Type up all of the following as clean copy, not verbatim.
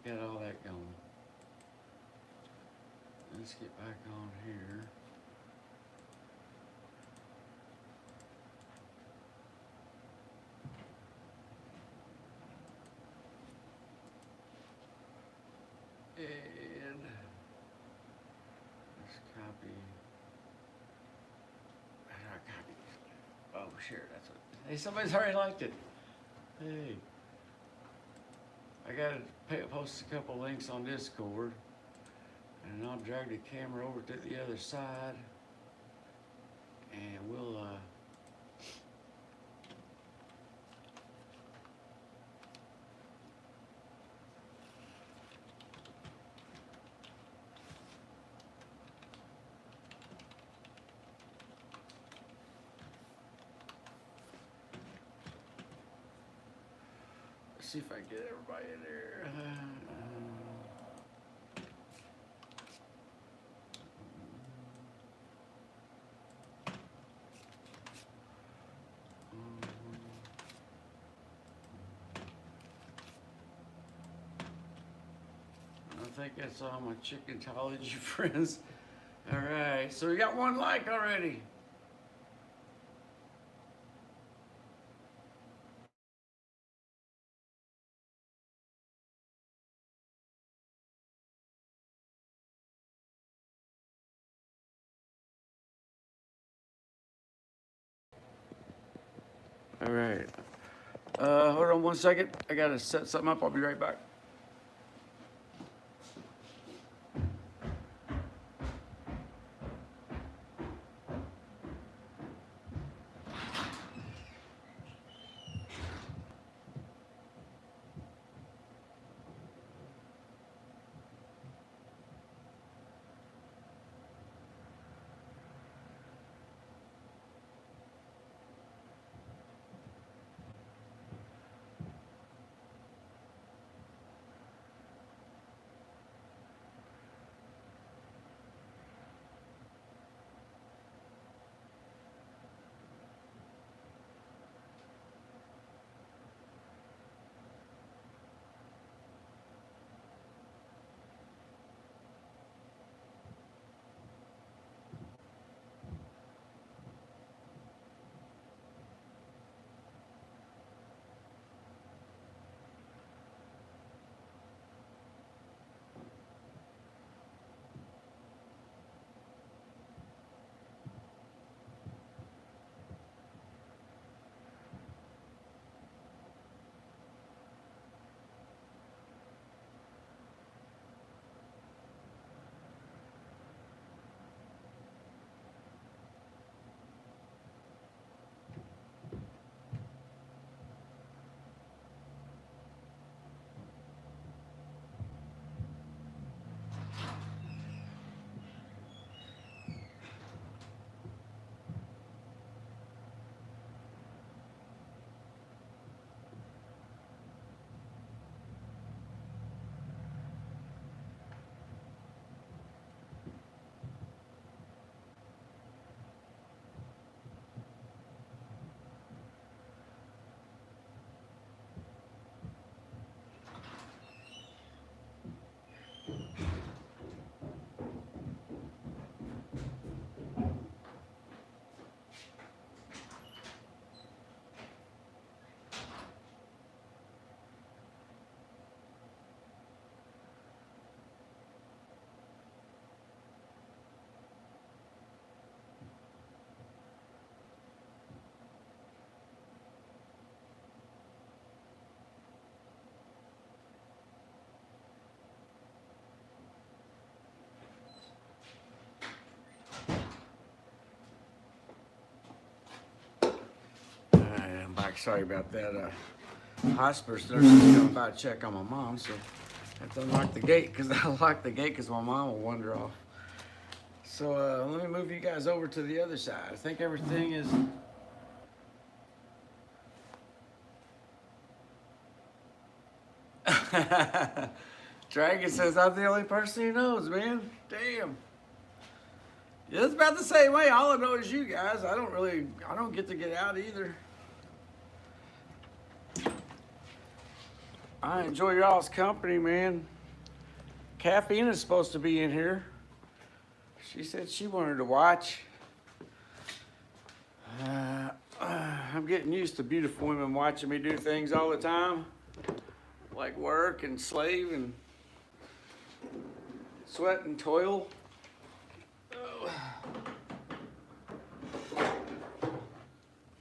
got all that going. Let's get back on here. And let's copy. How do I copy this? Oh, share. That's what. Hey, somebody's already liked it. Hey. I gotta post a couple links on Discord. And I'll drag the camera over to the other side. And we'll, see if I can get everybody in there. I think that's all my chickentology friends. All right, so we got one like already. All right. Hold on one second. I gotta set something up. I'll be right back. I'm back. Sorry about that. Hospice nurse is coming by to check on my mom, so I have to unlock the gate because I locked the gate because my mom will wander off. So let me move you guys over to the other side. I think everything is. Dragon says I'm the only person he knows, man. Damn. Yeah, it's about the same way. All I know is you guys. I don't get to get out either. I enjoy y'all's company, man. Caffeine is supposed to be in here. She said she wanted to watch. I'm getting used to beautiful women watching me do things all the time, like work and slave and sweat and toil.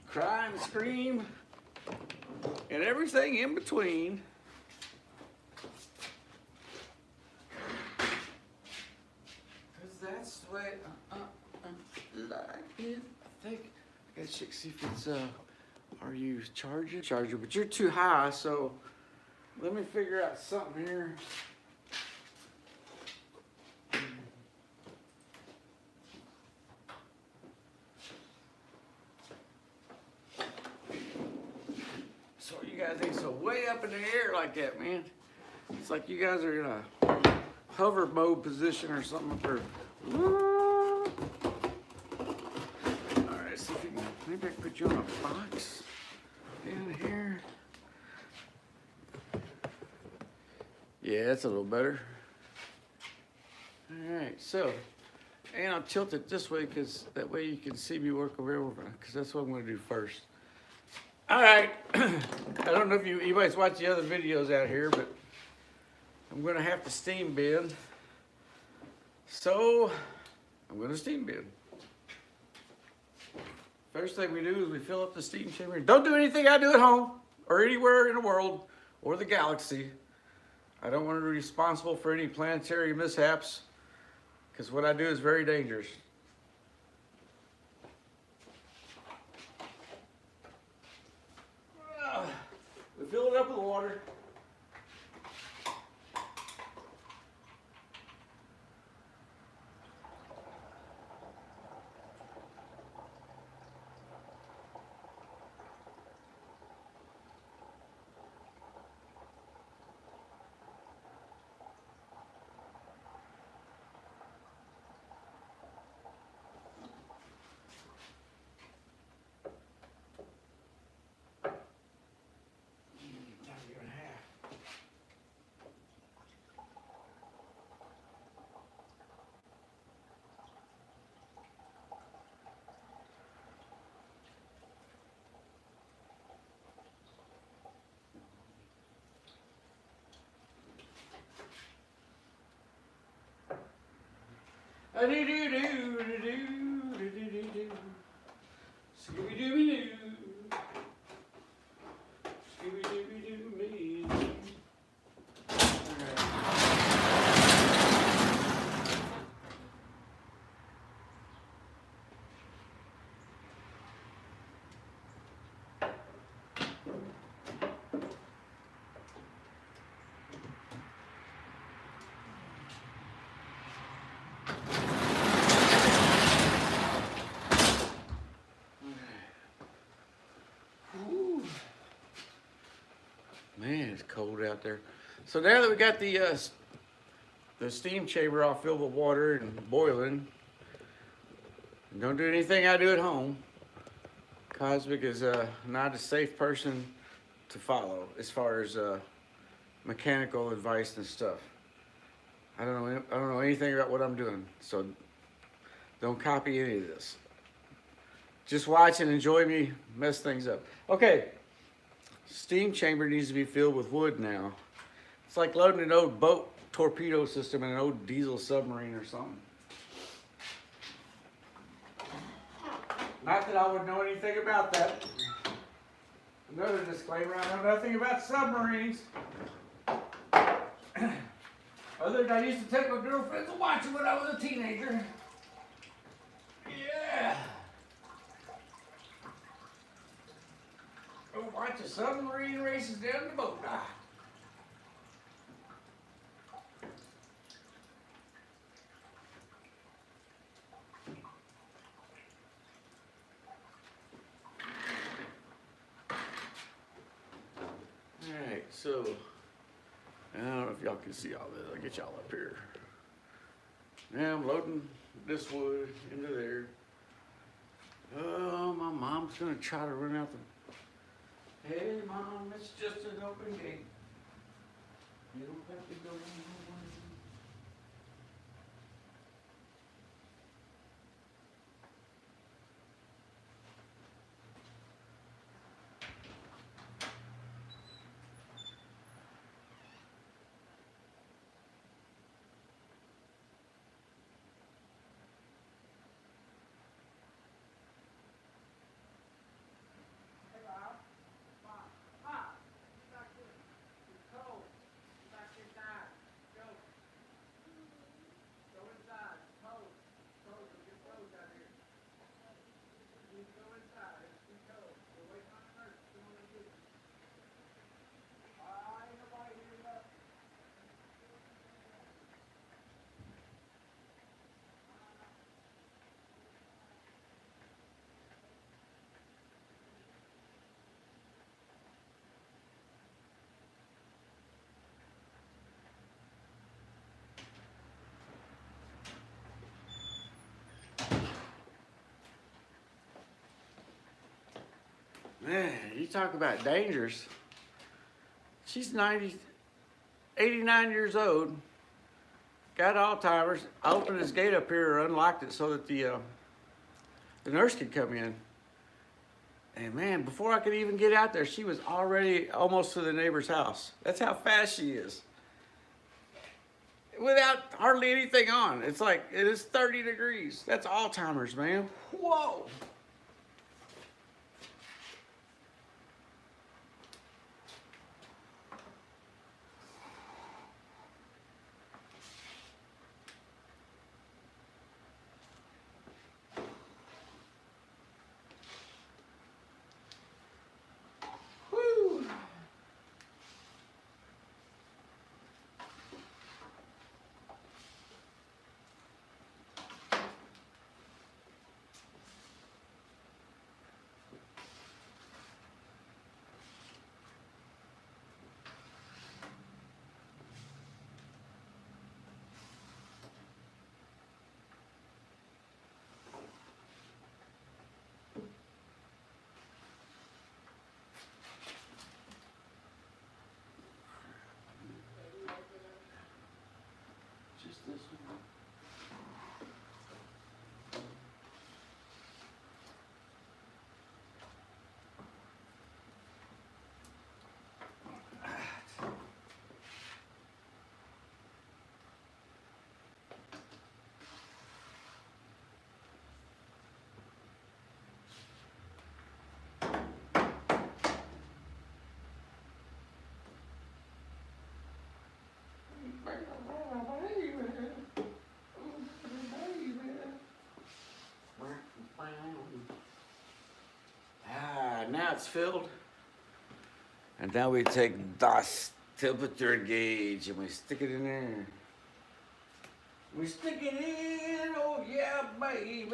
Cry and scream and everything in between. Cause that's the way I like it. I think I gotta check see if it's are you charger, but you're too high, so let me figure out something here. So you guys ain't so way up in the air like that, man. It's like you guys are in a hover mode position or something up there. Alright, see if you can, maybe I can put you on a box down here. Yeah, that's a little better. Alright, so, and I'll tilt it this way because that way you can see me work over here, because that's what I'm going to do first. Alright, I don't know if anybody's watched the other videos out here, but I'm going to have to steam bend. So, I'm going to steam bend. First thing we do is we fill up the steam chamber. Don't do anything I do at home or anywhere in the world or the galaxy. I don't want to be responsible for any planetary mishaps because what I do is very dangerous. We fill it up with water. A-doo-doo-doo-doo-doo-doo-doo-doo. Scooby-Dooby-Doo. Scooby-Dooby-Doo-me. Man, it's cold out there. So now that we got the steam chamber all filled with water and boiling, don't do anything I do at home. Cosmic is not a safe person to follow as far as mechanical advice and stuff. I don't know anything about what I'm doing, so don't copy any of this. Just watch and enjoy me mess things up. Okay. Steam chamber needs to be filled with wood now. It's like loading an old boat torpedo system in an old diesel submarine or something. Not that I would know anything about that. Another disclaimer, I know nothing about submarines. Other than I used to take my girlfriends to watch them when I was a teenager. Yeah. Go watch the submarine races down the boat. Alright, so I don't know if y'all can see all this. I'll get y'all up here. Now I'm loading this wood into there. Oh, my mom's gonna try to run out the. Hey, Mom, it's just an open gate. You don't have to go in. Man, you talk about dangerous. She's 89 years old, got Alzheimer's. I opened this gate up here, unlocked it so that the nurse could come in. And man, before I could even get out there, she was already almost to the neighbor's house. That's how fast she is. Without hardly anything on. It's like, it is 30 degrees. That's Alzheimer's, man. Whoa. Just this one. Now it's filled. And now we take das temperature gauge and we stick it in there. We stick it in, oh yeah, baby.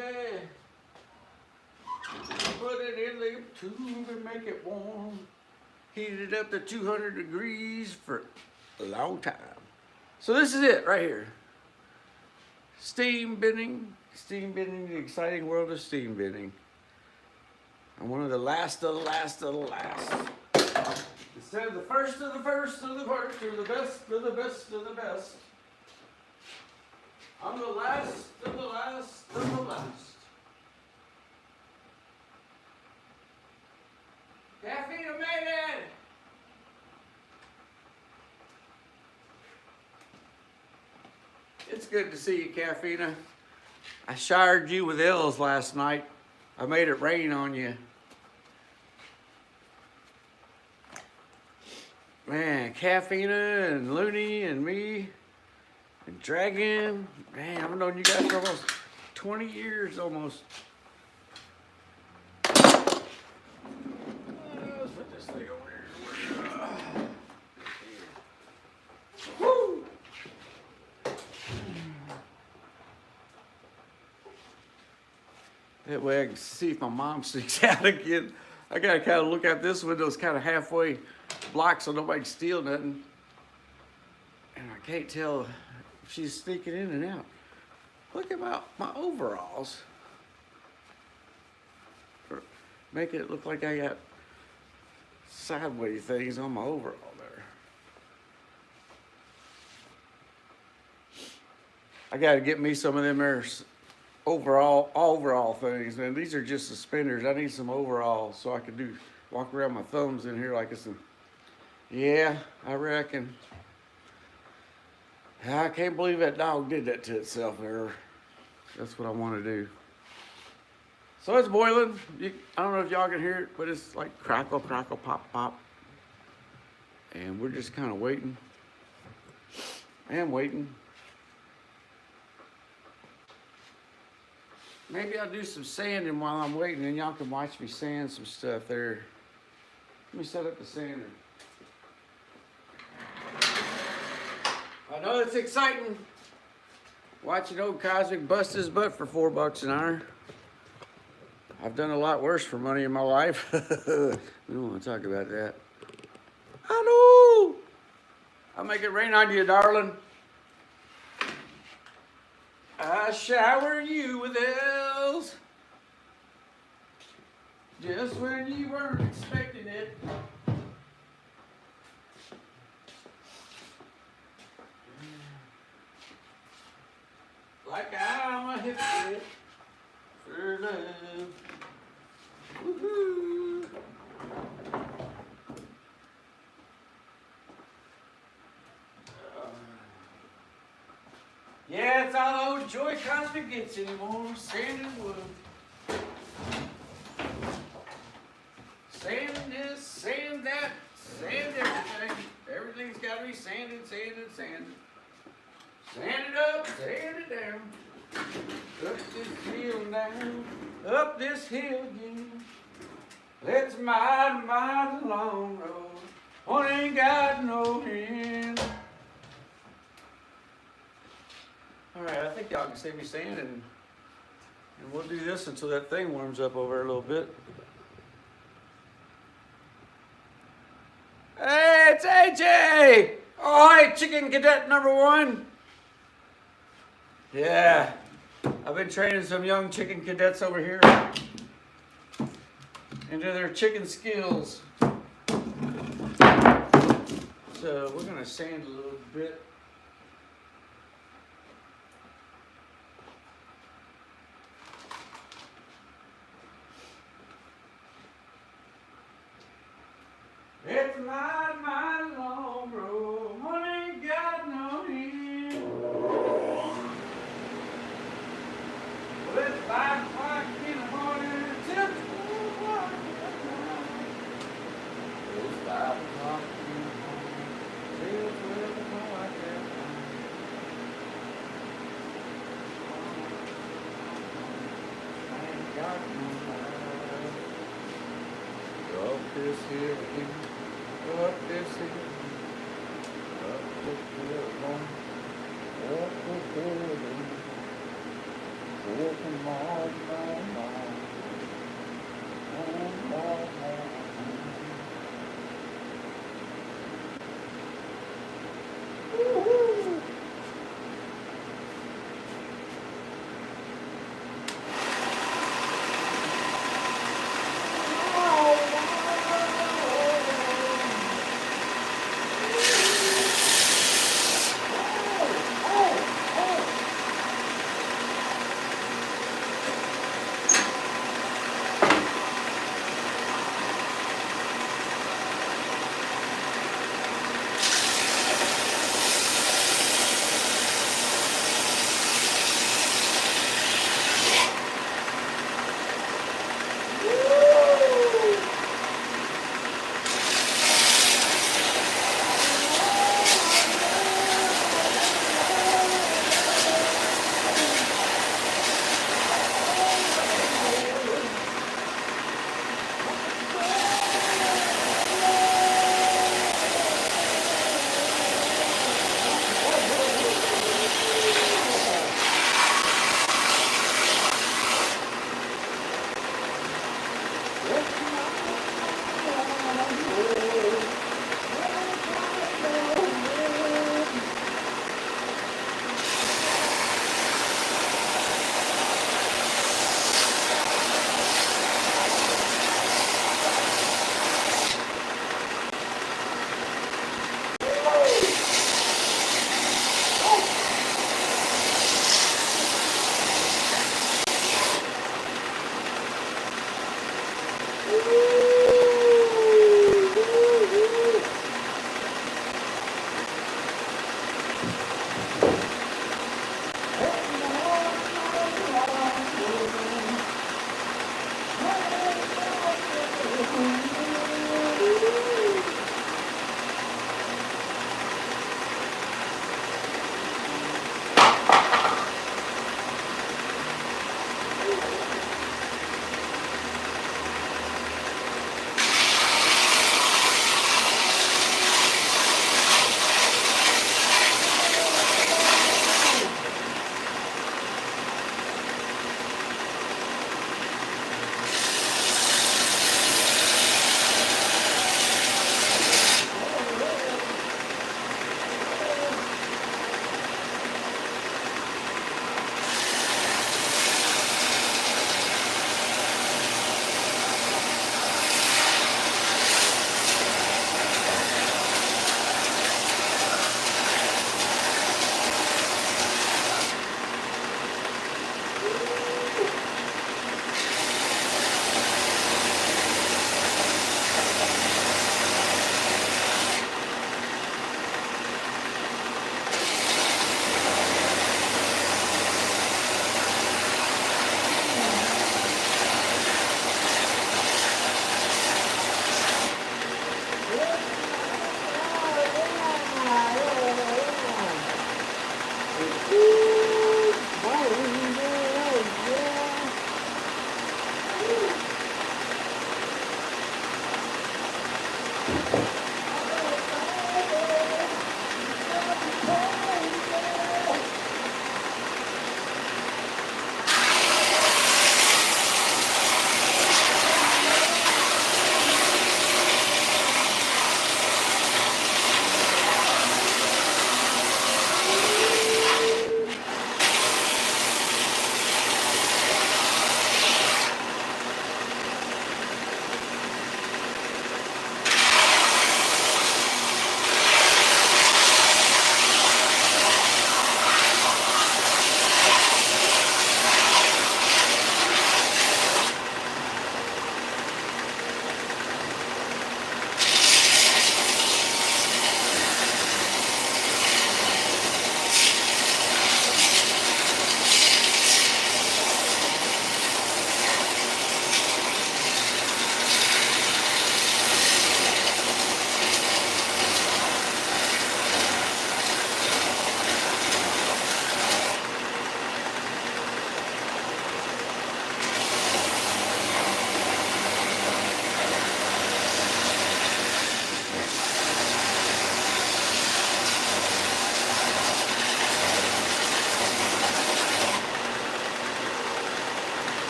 Put it in the tube and make it warm. Heat it up to 200 degrees for a long time. So this is it right here. Steam bending, the exciting world of steam bending. I'm one of the last of the last of the last. Instead of the first of the first of the first, or the best of the best of the best. I'm the last of the last of the last. Caffeine made it! It's good to see you, Caffeina. I showered you with L's last night. I made it rain on you. Man, Caffeina and Looney and me and Dragon. Man, I've known you guys for almost 20 years almost. Let's put this thing over here. Woo! That way I can see if my mom sneaks out again. I gotta kind of look out this window. It's kind of halfway blocked so nobody can steal nothing. And I can't tell if she's sneaking in and out. Look at my overalls. Make it look like I got sideways things on my overall there. I gotta get me some of them there overall things, man. These are just suspenders. I need some overalls so I can walk around my thumbs in here like it's yeah, I reckon. I can't believe that dog did that to itself there. That's what I want to do. So it's boiling. I don't know if y'all can hear it, but it's like crackle, crackle, pop, pop. And we're just kind of waiting and waiting. Maybe I'll do some sanding while I'm waiting and y'all can watch me sand some stuff there. Let me set up the sander. I know it's exciting watching old Cosmic bust his butt for $4 an hour. I've done a lot worse for money in my life. We don't want to talk about that. I know. I'll make it rain on you, darling. I shower you with L's. just when you weren't expecting it. Like I'm a hypocrite for love. Woohoo! Yeah, it's all those Joy Cosmic gets anymore. Sand and wood. Sand this, sand that, sand everything. Everything's got to be sanded, sanded, sanded. Sand it up, sand it down. Up this hill down, up this hill again. It's mighty, mighty long road. One ain't got no end. All right, I think y'all can see me sand, and we'll do this until that thing warms up over a little bit. Hey, it's AJ! Oh, hi, Chicken Cadet #1. Yeah, I've been training some young chicken cadets over here into their chicken skills. So we're gonna sand a little bit. It's my long road, one ain't got no end. Well, it's 5 o'clock in the morning till 2 o'clock at night. It's 5 o'clock in the morning till 12 o'clock at night. I ain't got no life. Up this hill again. Up this hill, up this hill, up this hill, walking all night long. Woo-hoo!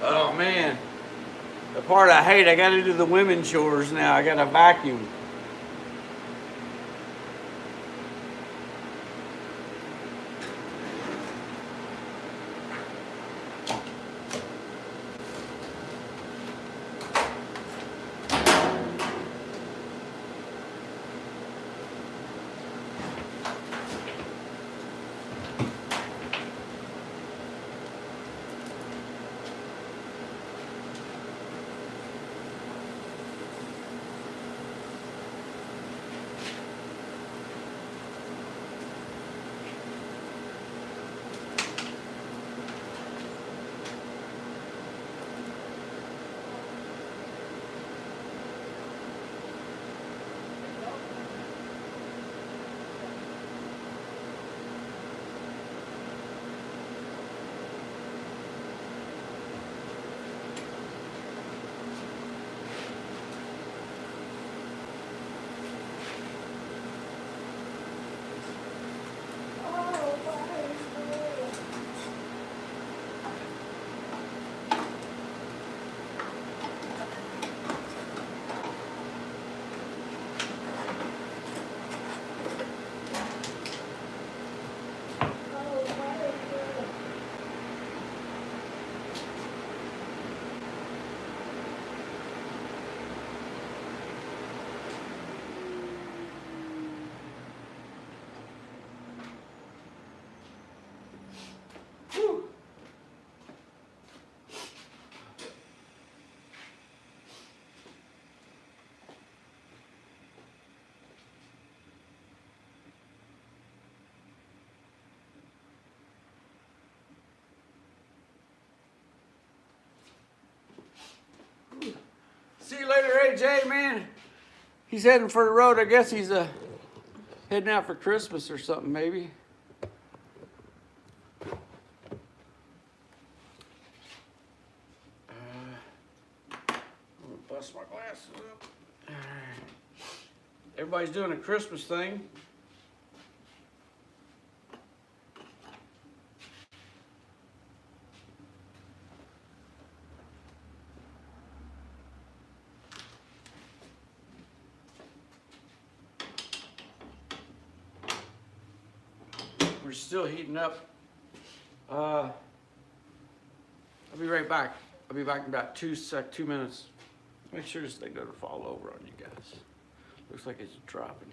Oh man, the part I hate, I gotta do the women's chores now. I gotta vacuum. See you later, AJ, man. He's heading for the road. I guess he's heading out for Christmas or something, maybe. I'm gonna bust my glasses up. All right. Everybody's doing a Christmas thing. We're still heating up. I'll be right back. I'll be back in about 2 minutes. Make sure this thing doesn't fall over on you guys. Looks like it's dropping.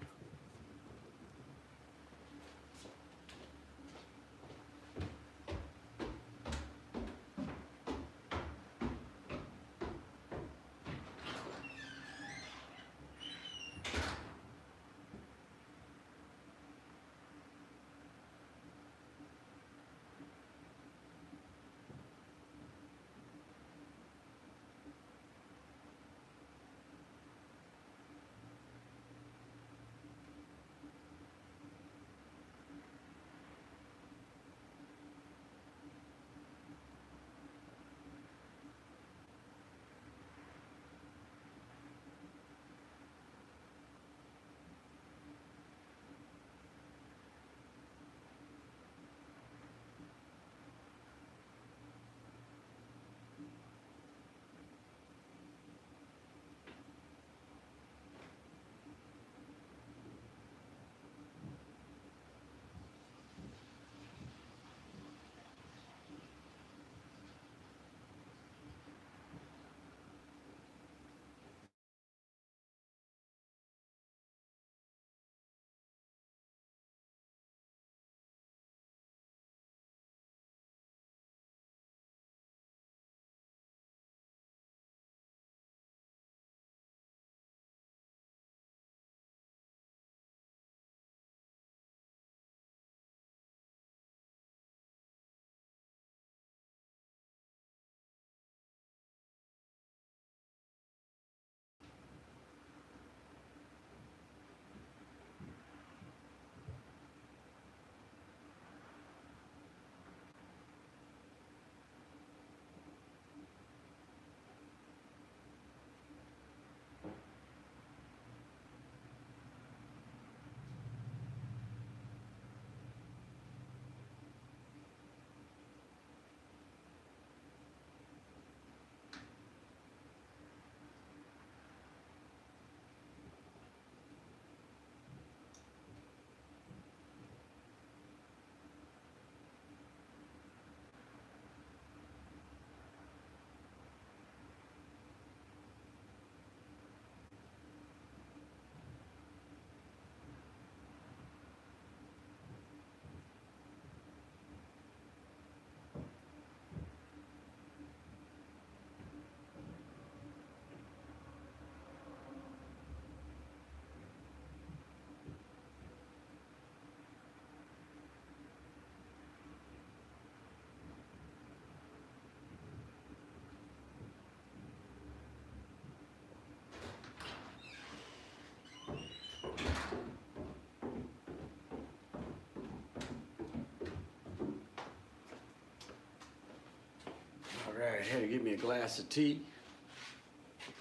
All right, I had to get me a glass of tea.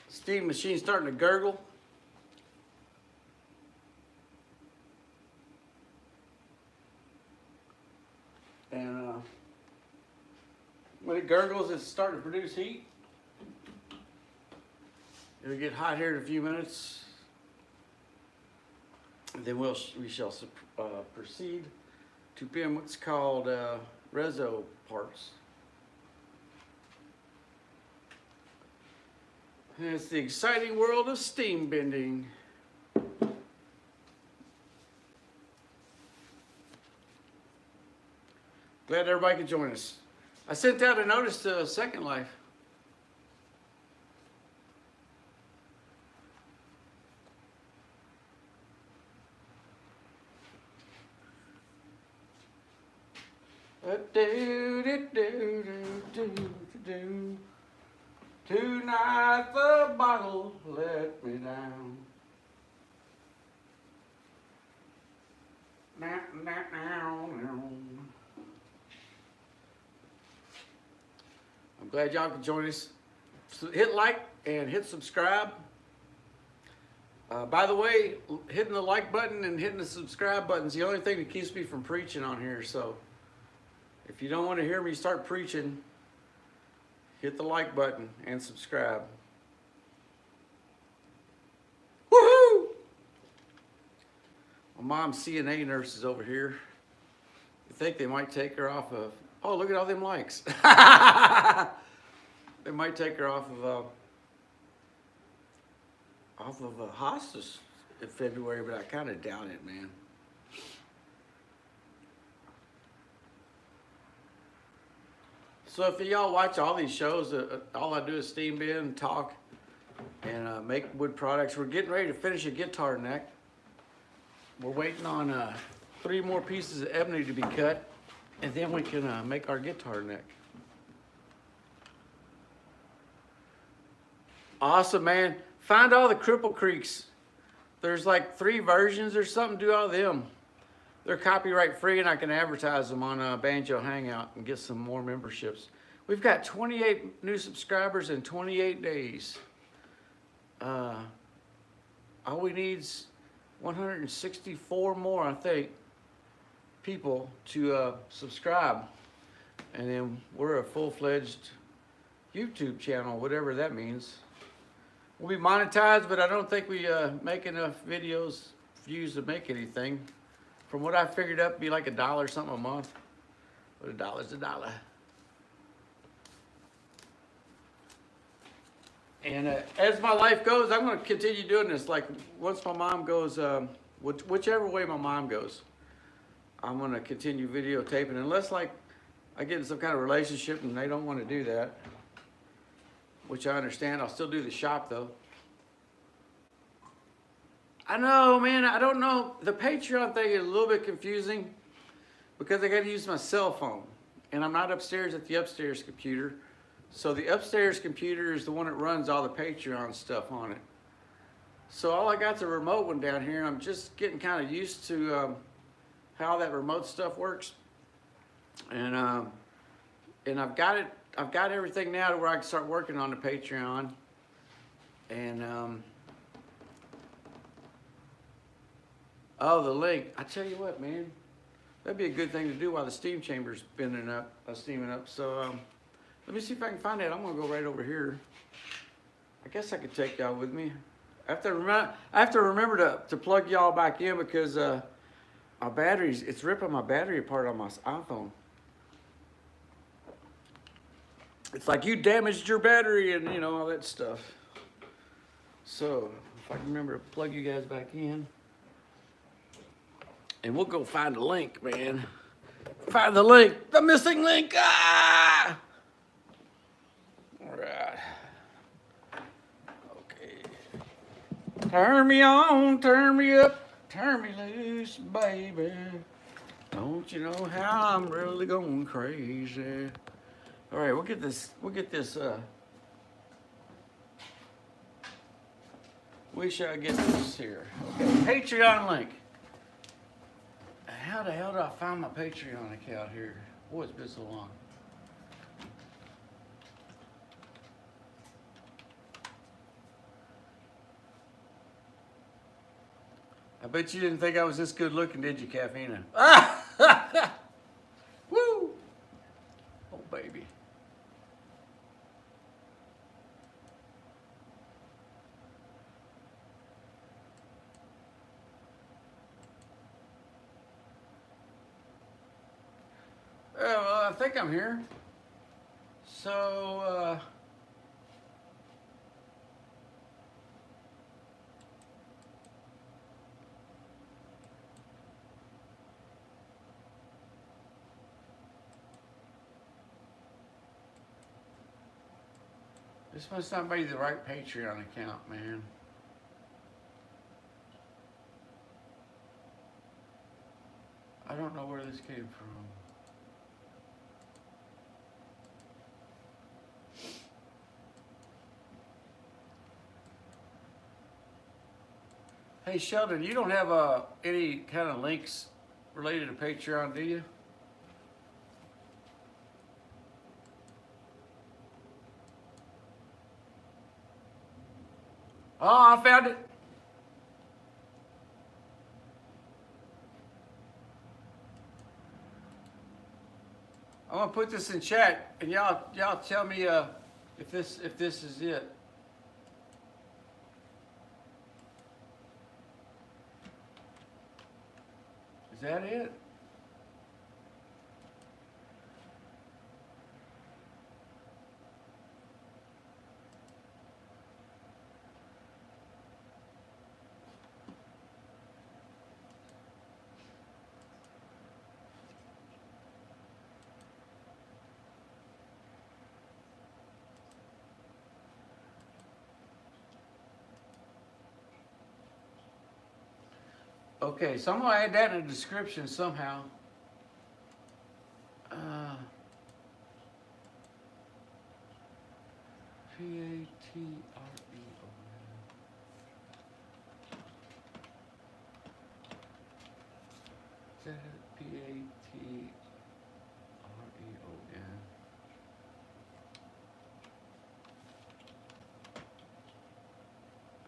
Steam machine's starting to gurgle. And when it gurgles, it's starting to produce heat. It'll get hot here in a few minutes. And then we shall proceed to pin what's called reso parts. And it's the exciting world of steam bending. Glad everybody could join us. I sent out a notice to Second Life. Tonight the bottle let me down. I'm glad y'all could join us. So hit like and hit subscribe. By the way, hitting the like button and hitting the subscribe button is the only thing that keeps me from preaching on here. So if you don't want to hear me start preaching, hit the like button and subscribe. Woohoo! My mom's CNA nurse is over here. You think they might take her off of... Oh, look at all them likes. They might take her off of off of a hospice in February, but I kind of doubt it, man. So if y'all watch all these shows, all I do is steam bin, talk, and make wood products. We're getting ready to finish a guitar neck. We're waiting on 3 more pieces of ebony to be cut, and then we can make our guitar neck. Awesome, man. Find all the Cripple Creeks. There's like 3 versions or something. Do all of them. They're copyright free, and I can advertise them on Banjo Hangout and get some more memberships. We've got 28 new subscribers in 28 days. All we need is 164 more, I think, people to subscribe. And then we're a full-fledged YouTube channel, whatever that means. We'll be monetized, but I don't think we make enough videos, views to make anything. From what I figured up, it'd be like $1 something a month. But $1's $1. And as my life goes, I'm going to continue doing this. Like once my mom goes, whichever way my mom goes, I'm going to continue videotaping. Unless like I get in some kind of relationship and they don't want to do that, which I understand. I'll still do the shop though. I know, man, I don't know. The Patreon thing is a little bit confusing because I got to use my cell phone. And I'm not upstairs at the upstairs computer. So the upstairs computer is the one that runs all the Patreon stuff on it. So all I got's a remote one down here. I'm just getting kind of used to how that remote stuff works. And I've got it. I've got everything now to where I can start working on the Patreon. And oh, the link. I tell you what, man, that'd be a good thing to do while the steam chamber's steaming up. So let me see if I can find that. I'm gonna go right over here. I guess I could take y'all with me. I have to remember to plug y'all back in because my batteries, it's ripping my battery apart on my iPhone. It's like you damaged your battery and you know all that stuff. So if I can remember to plug you guys back in. And we'll go find the link, man. Find the link, the missing link. Ah! All right. Okay. Turn me on, turn me up, turn me loose, baby. Don't you know how I'm really going crazy? All right, we'll get this, we shall get this here. Okay, Patreon link. How the hell do I find my Patreon account here? Boy, it's been so long. I bet you didn't think I was this good looking, did you, Caffeina? Ah! Woo! Oh, baby. Well, I think I'm here. So, this must not be the right Patreon account, man. I don't know where this came from. Hey Sheldon, you don't have any kind of links related to Patreon, do you? Oh, I found it. I'm gonna put this in chat, and y'all tell me if this is it. Is that it? Okay, so I'm gonna add that in the description somehow. P-A-T-R-E-O. Is that it? P-A-T-R-E-O-N.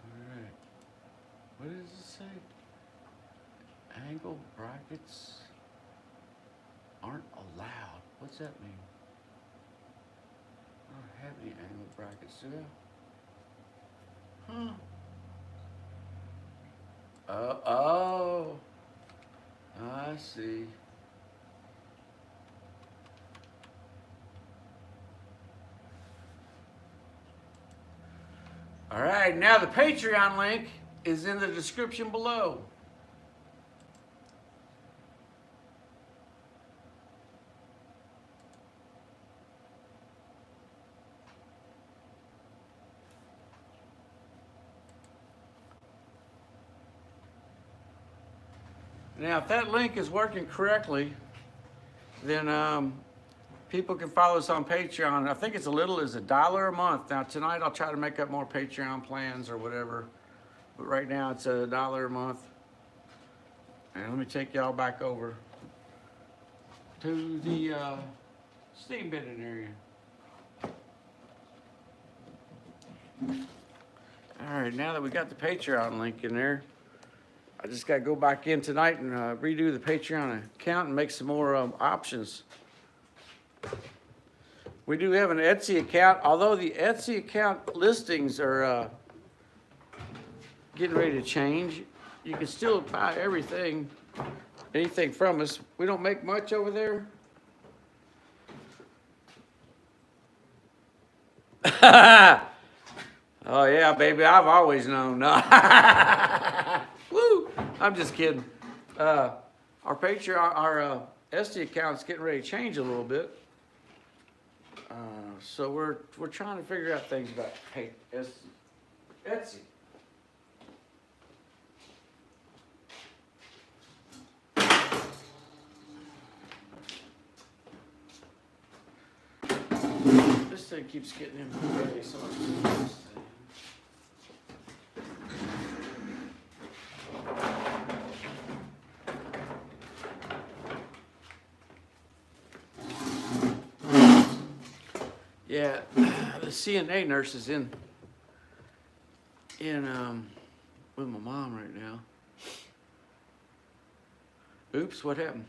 Alright. What does it say? Angle brackets aren't allowed. What's that mean? I don't have any angle brackets, do I? Oh, I see. All right, now the Patreon link is in the description below. Now, if that link is working correctly, then people can follow us on Patreon. I think it's as little as $1 a month. Now, tonight I'll try to make up more Patreon plans or whatever. But right now it's $1 a month. And let me take y'all back over to the steam bending area. All right, now that we got the Patreon link in there, I just got to go back in tonight and redo the Patreon account and make some more options. We do have an Etsy account, although the Etsy account listings are getting ready to change. You can still buy anything from us. We don't make much over there. Oh yeah, baby, I've always known. No. Woo! I'm just kidding. Our Patreon, our ESTY account's getting ready to change a little bit. So we're trying to figure out things about Etsy. This thing keeps getting in my way, so yeah, the CNA nurse is in with my mom right now. Oops, what happened?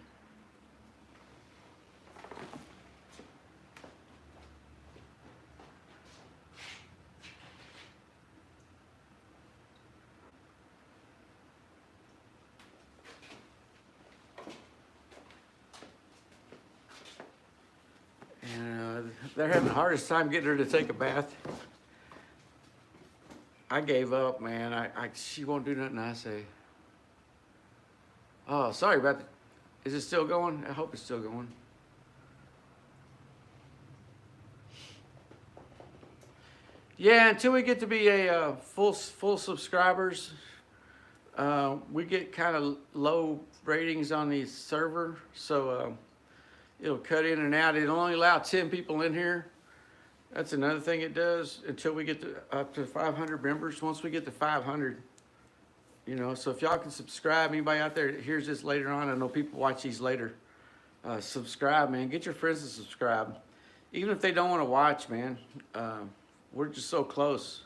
And they're having the hardest time getting her to take a bath. I gave up, man. She won't do nothing I say. Oh, sorry about that. Is it still going? I hope it's still going. Yeah, until we get to be a full subscribers, we get kind of low ratings on the server, so it'll cut in and out. It'll only allow 10 people in here. That's another thing it does until we get up to 500 members. Once we get to 500, you know, so if y'all can subscribe, anybody out there that hears this later on, I know people watch these later, subscribe, man. Get your friends to subscribe. Even if they don't want to watch, man, we're just so close.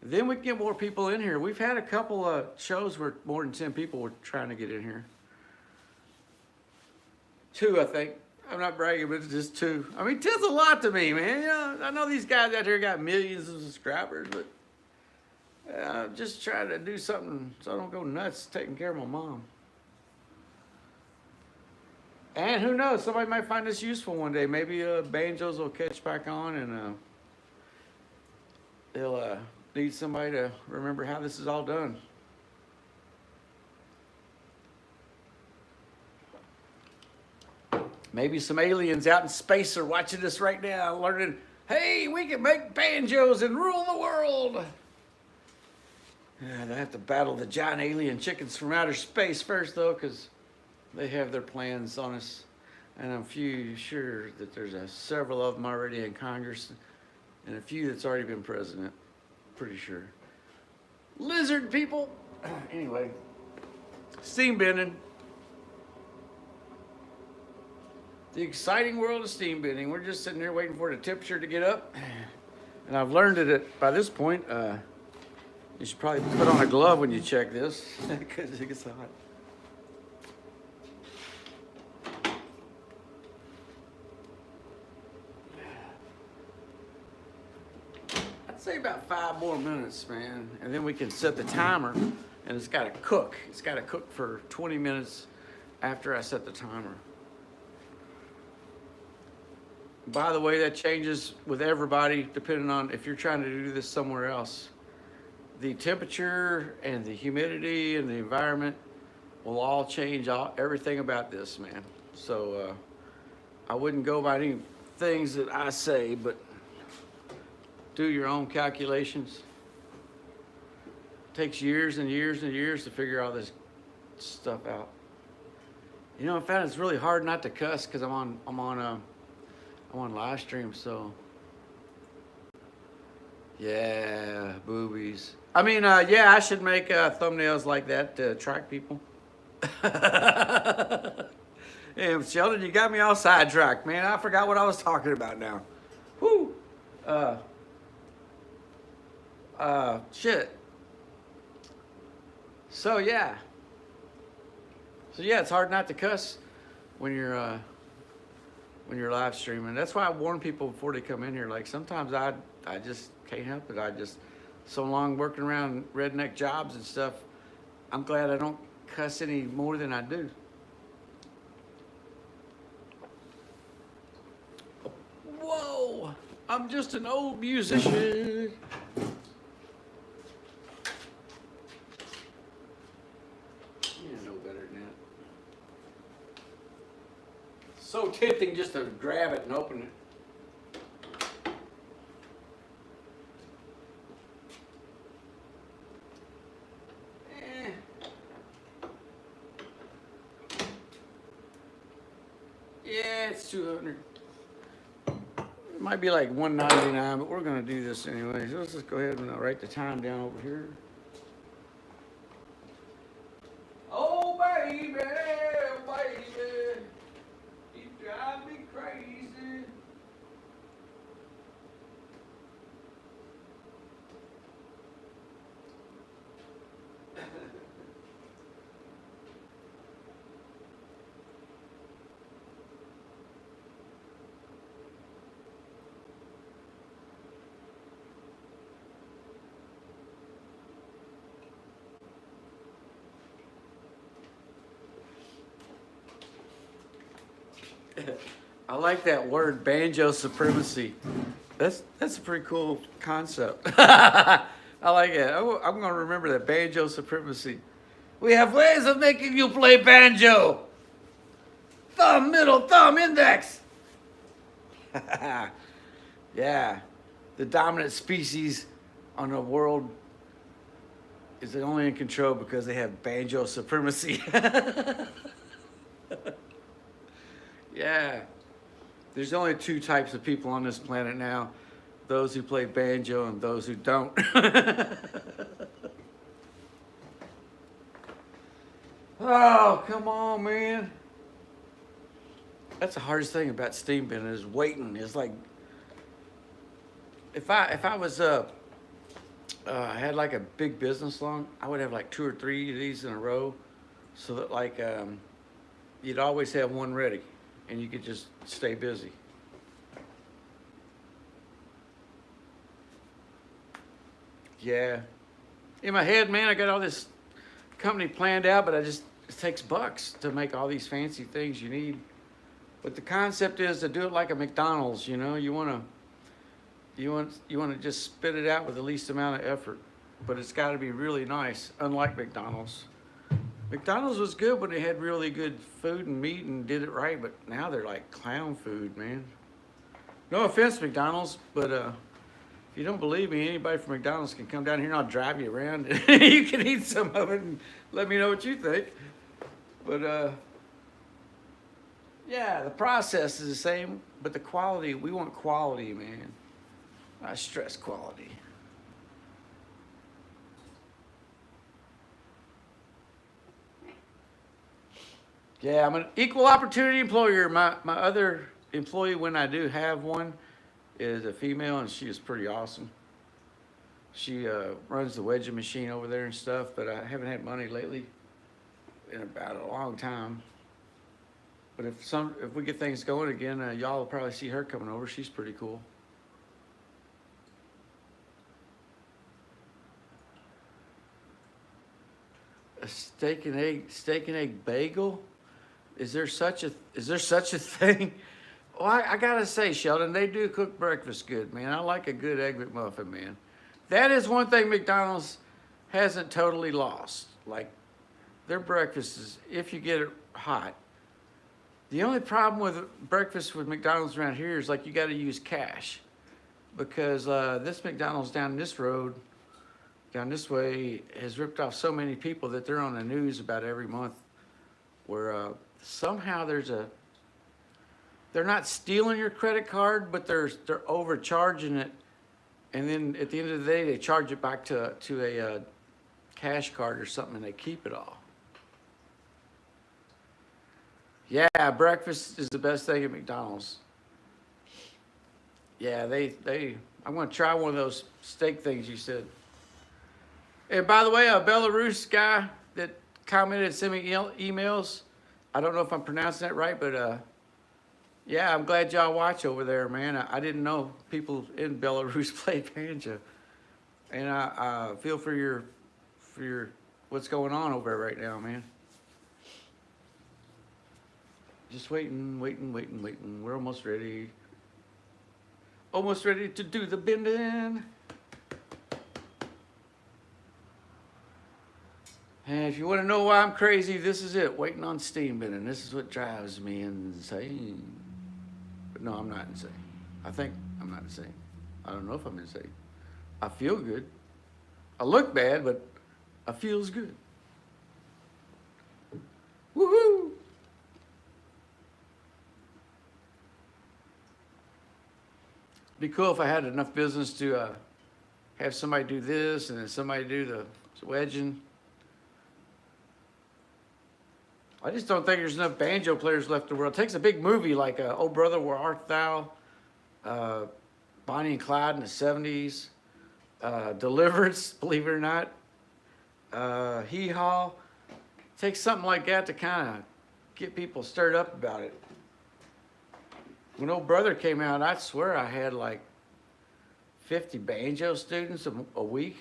Then we can get more people in here. We've had a couple of shows where more than 10 people were trying to get in here. 2, I think. I'm not bragging, but it's just 2. I mean, 10's a lot to me, man. You know, I know these guys out here got millions of subscribers, but I'm just trying to do something so I don't go nuts taking care of my mom. And who knows, somebody might find this useful one day. Maybe Banjos will catch back on and they'll need somebody to remember how this is all done. Maybe some aliens out in space are watching this right now, learning, hey, we can make banjos and rule the world. Yeah, they have to battle the giant alien chickens from outer space first, though, because they have their plans on us. And I'm sure that there's several of them already in Congress, and a few that's already been president. Pretty sure. Lizard people. Anyway, steam bending. The exciting world of steam bending. We're just sitting here waiting for the temperature to get up. And I've learned that by this point, you should probably put on a glove when you check this because it gets hot. I'd say about 5 more minutes, man. And then we can set the timer, and it's got to cook. It's got to cook for 20 minutes after I set the timer. By the way, that changes with everybody depending on if you're trying to do this somewhere else. The temperature and the humidity and the environment will all change everything about this, man. So I wouldn't go by any things that I say, but do your own calculations. It takes years and years and years to figure all this stuff out. You know, in fact, it's really hard not to cuss because I'm on live stream, so yeah, boobies. I mean, yeah, I should make thumbnails like that to attract people. Hey, Sheldon, you got me all sidetracked, man. I forgot what I was talking about now. Whoo. Shit. So yeah, it's hard not to cuss when you're live streaming. That's why I warn people before they come in here. Like sometimes I just can't help it. I just so long working around redneck jobs and stuff. I'm glad I don't cuss any more than I do. Whoa! I'm just an old musician. So tempting just to grab it and open it. Yeah, it's 200. It might be like 199, but we're gonna do this anyway. So let's just go ahead and write the time down over here. Oh baby, baby. Drive me crazy. I like that word, banjo supremacy. That's a pretty cool concept. I like it. I'm gonna remember that, banjo supremacy. We have ways of making you play banjo. Thumb, middle, thumb, index. Yeah, the dominant species on the world is only in control because they have banjo supremacy. Yeah. There's only 2 types of people on this planet now. Those who play banjo and those who don't. Oh, come on, man. That's the hardest thing about steam bending is waiting. It's like, if I was had like a big business loan, I would have like 2 or 3 of these in a row, so that like you'd always have one ready. And you could just stay busy. Yeah. In my head, man, I got all this company planned out, but it takes bucks to make all these fancy things you need. But the concept is to do it like a McDonald's, you know? You want to just spit it out with the least amount of effort. But it's got to be really nice, unlike McDonald's. McDonald's was good when they had really good food and meat and did it right, but now they're like clown food, man. No offense, McDonald's, but If you don't believe me, anybody from McDonald's can come down here and I'll drive you around. You can eat some of it and let me know what you think. But yeah, the process is the same, but the quality, we want quality, man. I stress quality. Yeah, I'm an equal opportunity employer. My other employee, when I do have one, is a female, and she is pretty awesome. She runs the wedging machine over there and stuff, but I haven't had money lately in about a long time. But if we get things going again, y'all will probably see her coming over. She's pretty cool. A steak and egg bagel? Is there such a thing? Well, I gotta say, Sheldon, they do cook breakfast good, man. I like a good egg McMuffin, man. That is one thing McDonald's hasn't totally lost. Like, their breakfast is, if you get it hot. The only problem with breakfast with McDonald's around here is like you gotta use cash. Because this McDonald's down this road, down this way, has ripped off so many people that they're on the news about every month where somehow they're not stealing your credit card, but they're overcharging it, and then at the end of the day they charge it back to a cash card or something, and they keep it all. Yeah, breakfast is the best thing at McDonald's. Yeah, I'm gonna try one of those steak things you said. And by the way, a Belarus guy that commented, sent me emails. I don't know if I'm pronouncing that right, but yeah, I'm glad y'all watch over there, man. I didn't know people in Belarus played banjo, and I feel for your what's going on over there right now, man. Just waiting. We're almost ready. Almost ready to do the bending. And if you want to know why I'm crazy, this is it. Waiting on steam bending. This is what drives me insane. But no, I'm not insane. I think I'm not insane. I don't know if I'm insane. I feel good. I look bad, but I feels good. Woohoo! Be cool if I had enough business to have somebody do this and then somebody do the wedging. I just don't think there's enough banjo players left in the world. It takes a big movie like Oh Brother, Where Art Thou, Bonnie and Clyde in the 70s, Deliverance, believe it or not, Hee Haw. It takes something like that to kind of get people stirred up about it. When Oh Brother came out, I swear I had like 50 banjo students a week,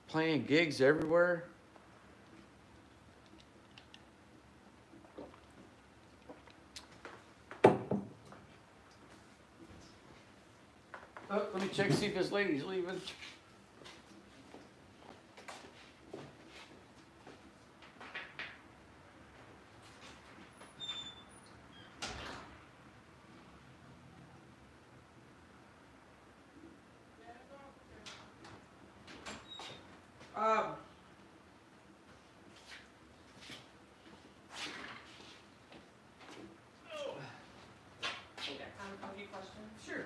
playing gigs everywhere. Oh, let me check, see if this lady's leaving. A few questions? Sure. Okay.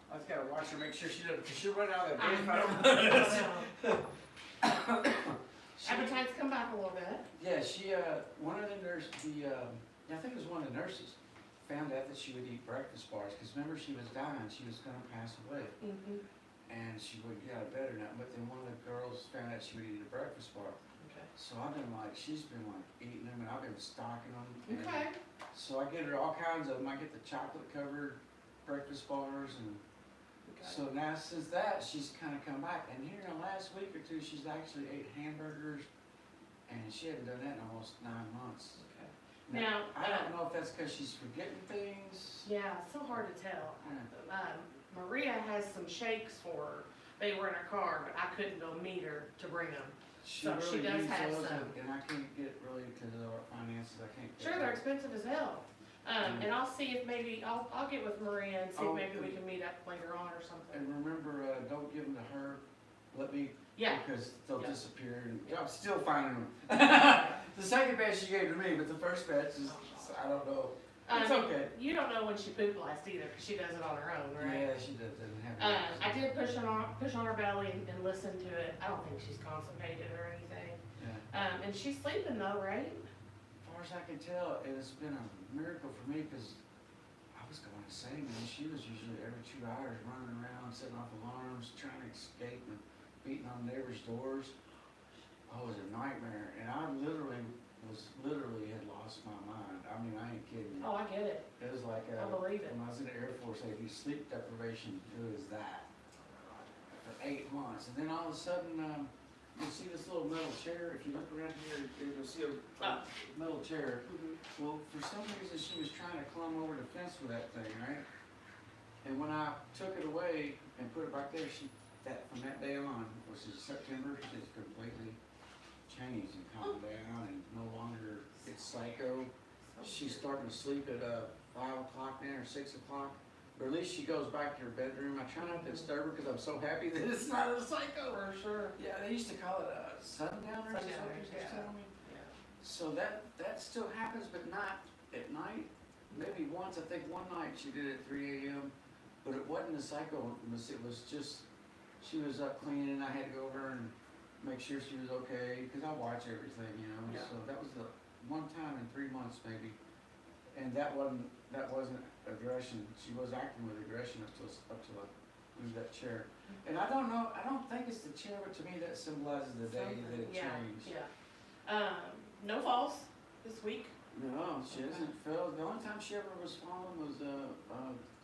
I just gotta watch her, make sure she doesn't, cause she'll run out of the game if I don't. Appetite's come back a little bit. Yeah, she, one of the nurses, I think it was one of the nurses, found out that she would eat breakfast bars, because remember she was dying, she was gonna pass away. Mm-hmm. And she wouldn't get out of bed or nothing, but then one of the girls found out she would eat a breakfast bar. Okay. So I've been like, she's been like eating them, and I've been stocking them. And Okay. so I get her all kinds of them. I get the chocolate covered breakfast bars, and Okay. So now since that, she's kind of come back, and here in the last week or two, she's actually ate hamburgers, and she hadn't done that in almost 9 months. Okay. Now, I don't know if that's because she's forgetting things. Yeah, it's so hard to tell. Yeah. Maria has some shakes for her. They were in her car, but I couldn't go meet her to bring them. So she does needs have those, some. and I can't get really because of our finances. I can't. Get Sure, they're those. expensive as hell. And I'll see if maybe, I'll get with Maria and see if maybe we can meet up later on or something. And remember, don't give them to her. Let me. Yeah. Because they'll Yeah. disappear, and I'm still finding them. The second batch she gave to me, but the first batch is, I don't know. It's okay. You don't know when she pooped last either, because she does it on her own, right? Yeah, she doesn't have. I did push on her belly and listen to it. I don't think she's constipated or anything. Yeah. And she's sleeping though, right? As far as I can tell, it's been a miracle for me because I was going insane, man. She was usually every 2 hours running around, setting off alarms, trying to escape and beating on neighbors' doors. Oh, it was a nightmare, and I literally had lost my mind. I mean, I ain't kidding you. Oh, I get it. It was like I believe it. when I was in the Air Force, I had sleep deprivation. It was that for 8 months, and then all of a sudden, you'll see this little metal chair. If you look around here, you'll see a metal chair. Well, for some reason, she was trying to climb over the fence with that thing, right? And when I took it away and put it back there, from that day on, which is September, she's completely changed and calmed down and no longer it's psycho. She's starting to sleep at 5 o'clock now or 6 o'clock. Or at least she goes back to her bedroom. I try not to disturb her because I'm so happy that it's not a psycho. For sure. Yeah, they used to call it a sundowner. Sundowners, yeah. Telling me. Yeah. So that still happens, but not at night. Maybe once. I think one night she did it at 3 a.m. But it wasn't a psycho. It was just she was up cleaning. I had to go over and make sure she was okay because I watch everything, you know. Yeah. So that was the one time in 3 months maybe, and that wasn't aggression. She was acting with aggression up to that chair. And I don't know. I don't think it's the chair, but to me that symbolizes the day that it changed. Yeah. No falls this week. No, she hasn't fell. The only time she ever was falling was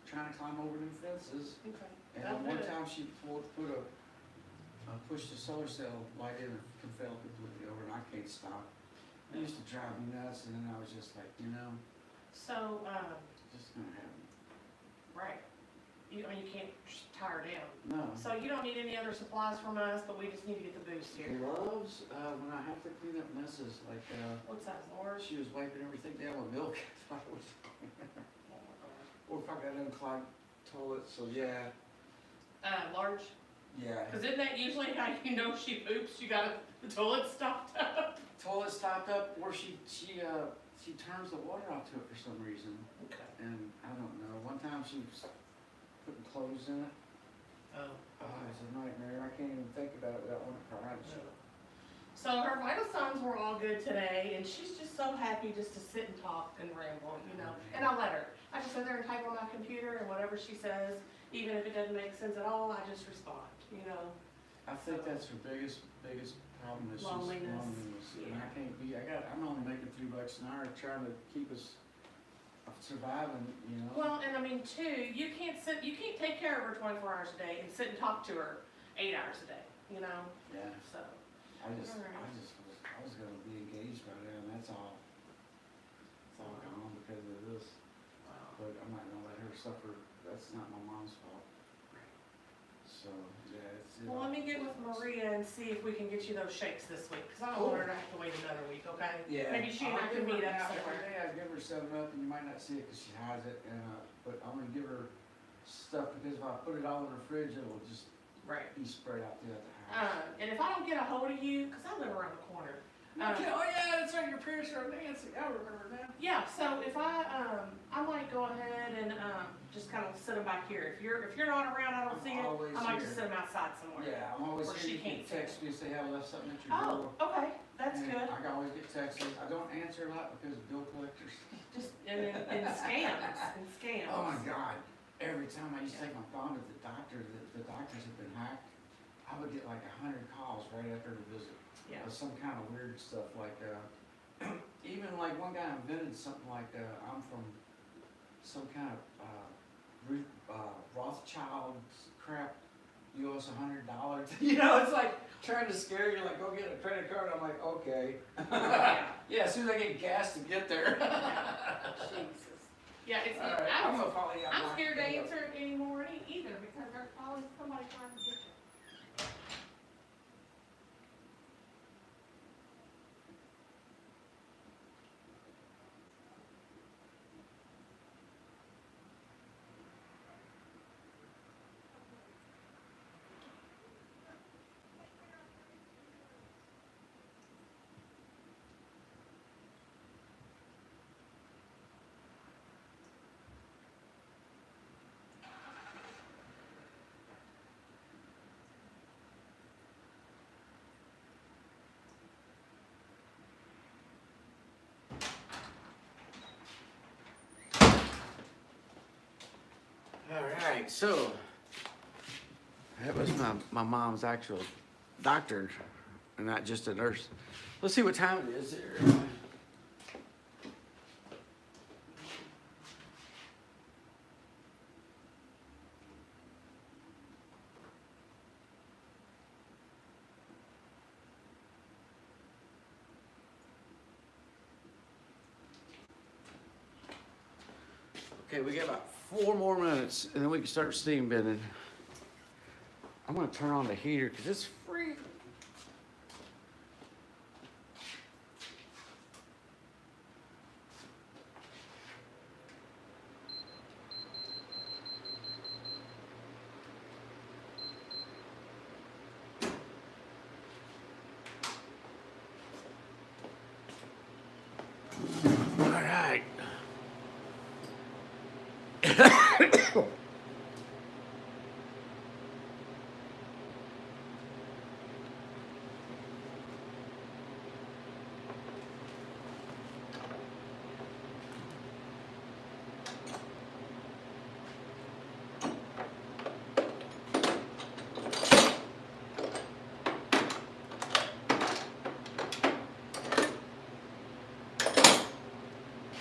trying to climb over new fences. Okay. And one time she pushed a solar cell light in and fell completely over, and I can't stop. It used to drive me nuts, and then I was just like, So, just gonna happen. right. You can't just tire down. No. So you don't need any other supplies from us, but we just need to get the boost here. Gloves, when I have to clean up messes, like, What's that, Lord? she was wiping everything down with milk. I thought it was, Oh my God. or if I got unclogged toilet, so yeah. Large? Yeah. Because isn't that usually how you know she poops? You got the toilet stopped up? Toilet stopped up, or she turns the water off to it for some reason. Okay. And I don't know, one time she was putting clothes in it. Oh. Oh, it's a nightmare. I can't even think about it without wanting to cry. So her vital signs were all good today, and she's just so happy just to sit and talk and ramble, And I'll let her. I just sit there and type on my computer, and whatever she says, even if it doesn't make sense at all, I just respond, I think that's her biggest problem is Loneliness. loneliness. And I can't be, I'm only making $3 an hour trying to keep us surviving, Well, and I mean, too, you can't take care of her 24 hours a day and sit and talk to her 8 hours a day, Yeah. So. I was gonna be engaged by then, that's all. It's all gone because of this. Wow. But I'm not gonna let her suffer. That's not my mom's fault. So, yeah, it's. Well, let me get with Maria and see if we can get you those shakes this week, because I don't want her to have to wait another week, okay? Yeah. Maybe she and I can meet up Every somewhere. day I give her 7-Up, and you might not see it because she hides it, but I'm gonna give her stuff because if I put it all in her fridge, it'll just Right. be spread out throughout the house. And if I don't get a hold of you, because I live around the corner. Okay, oh yeah, that's right, your parents are dancing. I remember now. Yeah, so if I might go ahead and just kind of sit them back here. If you're not around, I don't see it. Always I might here. just sit them outside somewhere. Yeah, I'm always Where here. she You can can't see text me and say, hey, I left something at your door. Oh, okay, that's And good. I can always get texts. I don't answer a lot because of bill collectors. Just and scams. Oh my God. Every time I used to take my phone to the doctor, the doctors have been hacked, I would get like 100 calls right after the visit. Yeah. Of some kind of weird stuff like, even like one guy invented something like, I'm from some kind of Rothschild's crap. You owe us $100. You know, it's like trying to scare you, like, go get a credit card. I'm like, okay. Yeah, as soon as I get gas to get there. Jesus. Yeah, it's, All right, I'm gonna follow you. I'm scared to answer it anymore either because there's always somebody trying to get you. All right, so that was my mom's actual doctor and not just a nurse. Let's see what time it is here. Okay, we got about 4 more minutes and then we can start steam bending. I'm gonna turn on the heater because it's free. All right.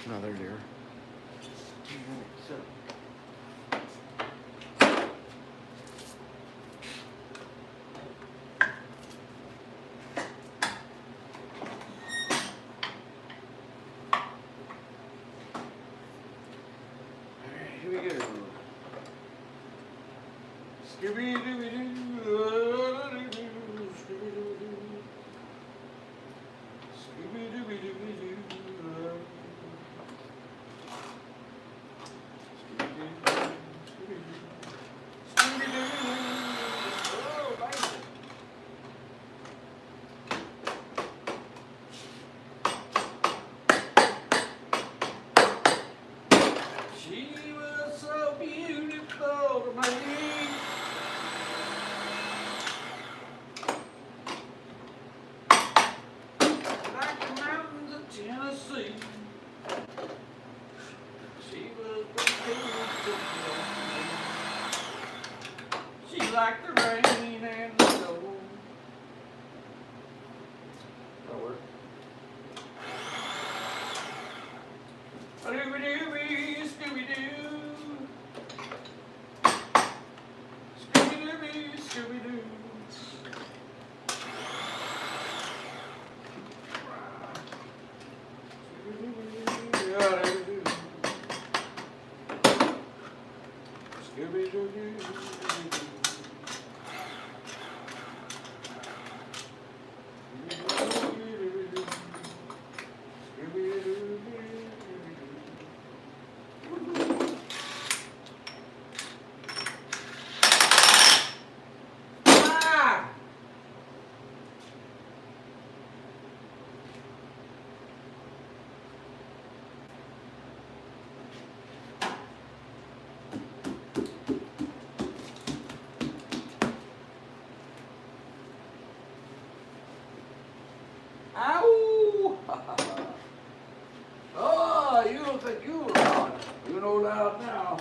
No, they're there. So. Alright, here we go. Scooby-Dooby-Doo. Scooby-Dooby-Dooby-Doo. She was so beautiful to me. Like the mountains of Tennessee. She was beautiful to me. She liked the rain and the snow. That'll work. Scooby-Dooby, Scooby-Doo. Scooby-Dooby, Scooby-Doo. Scooby-Dooby, Scooby-Dooby. Ow! Oh, you don't think you were loud. You know loud now.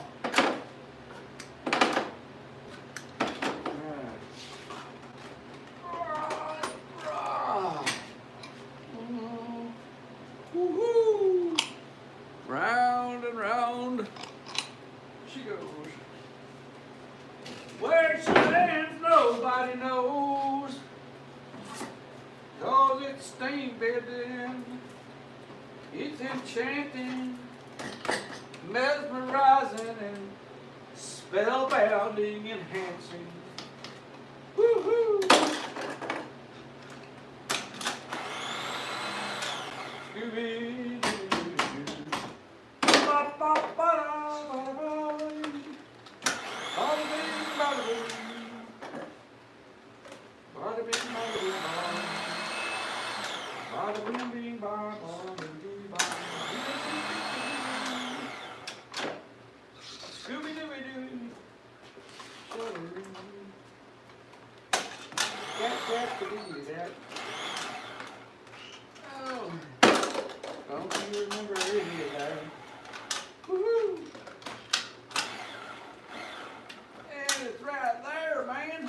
Woohoo! Round and round she goes. It's enchanting, mesmerizing, and spellbounding, enhancing. Woo-hoo! Scooby-Doo. Ba-ba-ba-da-ba-da-ba. Bada-bing, bada-boom. Bada-bing, bada-boom, bada. Bada-bing, bing, ba, bada-bing, ba. Scooby-Dooby-Doo. That. Oh, don't you remember any of that? Woohoo! And it's right there, man.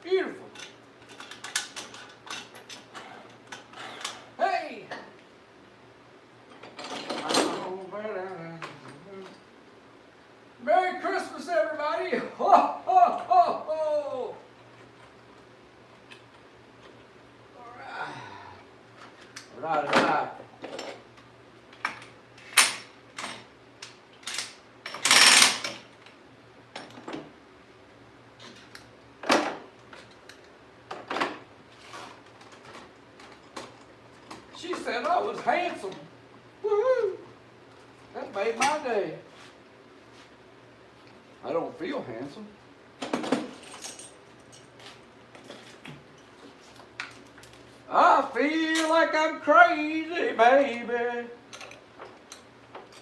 Beautiful. Hey! Merry Christmas, everybody! Ho, ho, ho, ho! All right. She said I was handsome. Woohoo! That made my day. I don't feel handsome. I feel like I'm crazy, baby.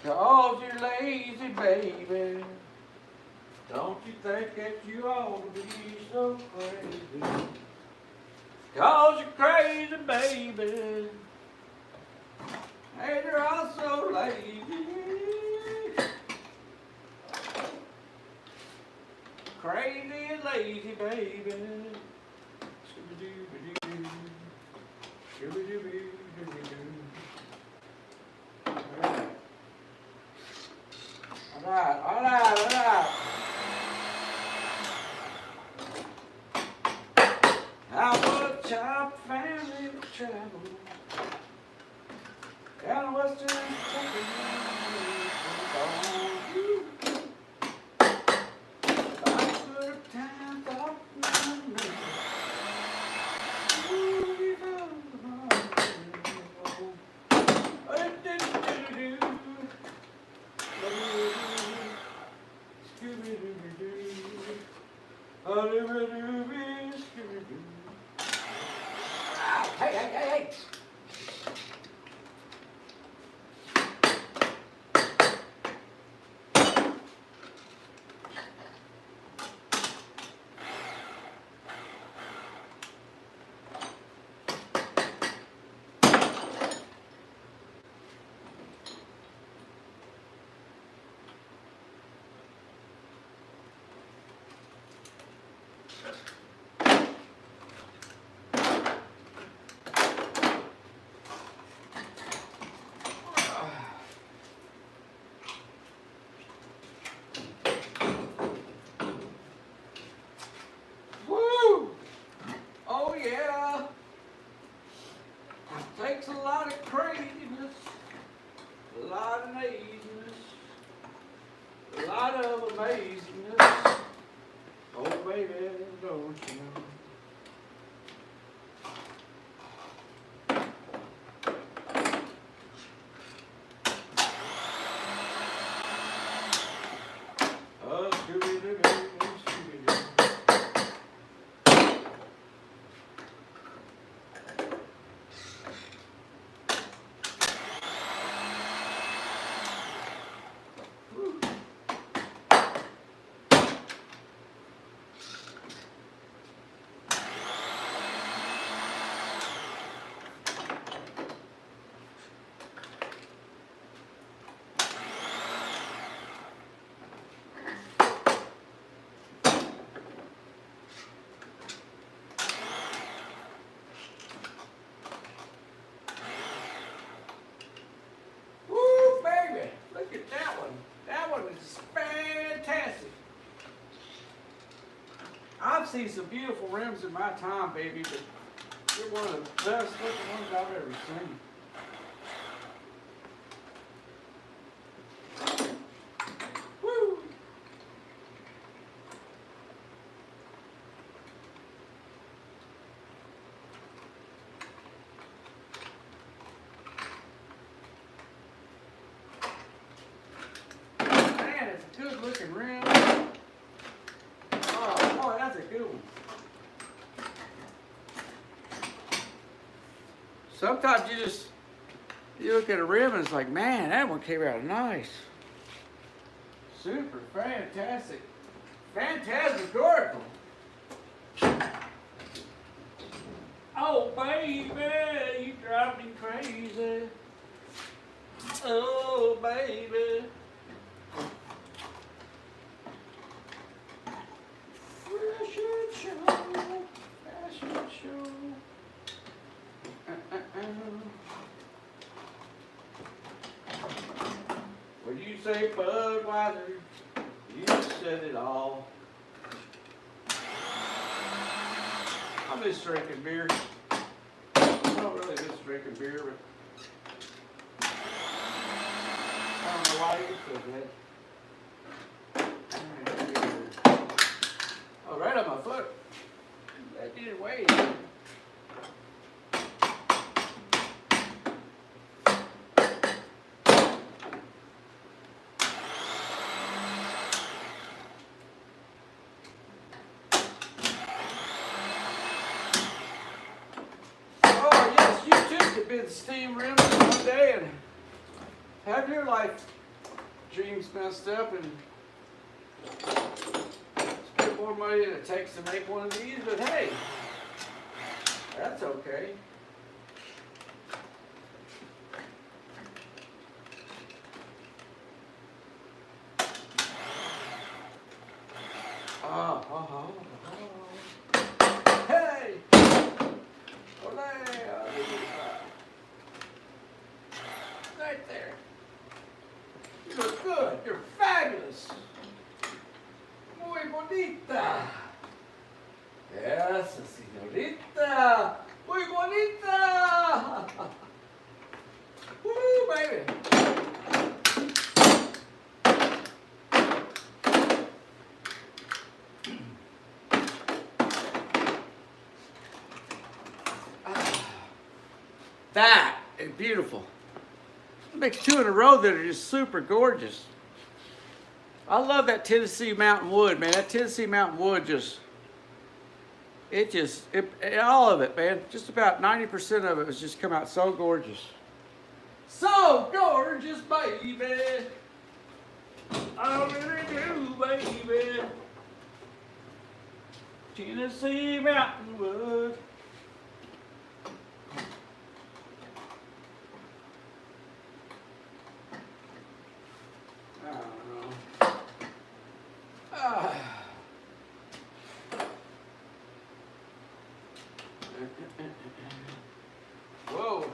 'Cause you're lazy, baby. Don't you think that you ought to be so crazy? 'Cause you're crazy, baby. And you're also lazy. Crazy and lazy, baby. Scooby-Dooby-Doo. Scooby-Dooby-Doo. All right. How much our family would travel down Western Kentucky. Hey. Woo! Oh yeah. It takes a lot of craziness, a lot of laziness, a lot of amazingness. Oh baby, don't you know? Oh, Scooby-Doo, Scooby-Doo. I've seen some beautiful rims in my time, baby, but you're one of the best looking ones I've ever seen. Sometimes you look at a rim and it's like, man, that one came out nice. Super fantastic. Fantasmagorical. Oh, baby, you drive me crazy. Oh, baby. Fashion show. Fashion show. When you say Budweiser, you said it all. I miss drinking beer. I don't really miss drinking beer, but I don't know why you said that. Oh, right on my foot. That didn't weigh. Be the steam rims one day and have your life dreams messed up and spend more money than it takes to make one of these, but hey, that's okay. Hey! Olé! Right there. You look good. You're fabulous. Muy bonita. Yes, señorita. Muy bonita. Woo, baby. That is beautiful. Makes two in a row that are just super gorgeous. I love that Tennessee mountain wood, man. That Tennessee mountain wood all of it, man. Just about 90% of it has just come out so gorgeous. So gorgeous, baby. I really do, baby. Tennessee mountain wood. Whoa.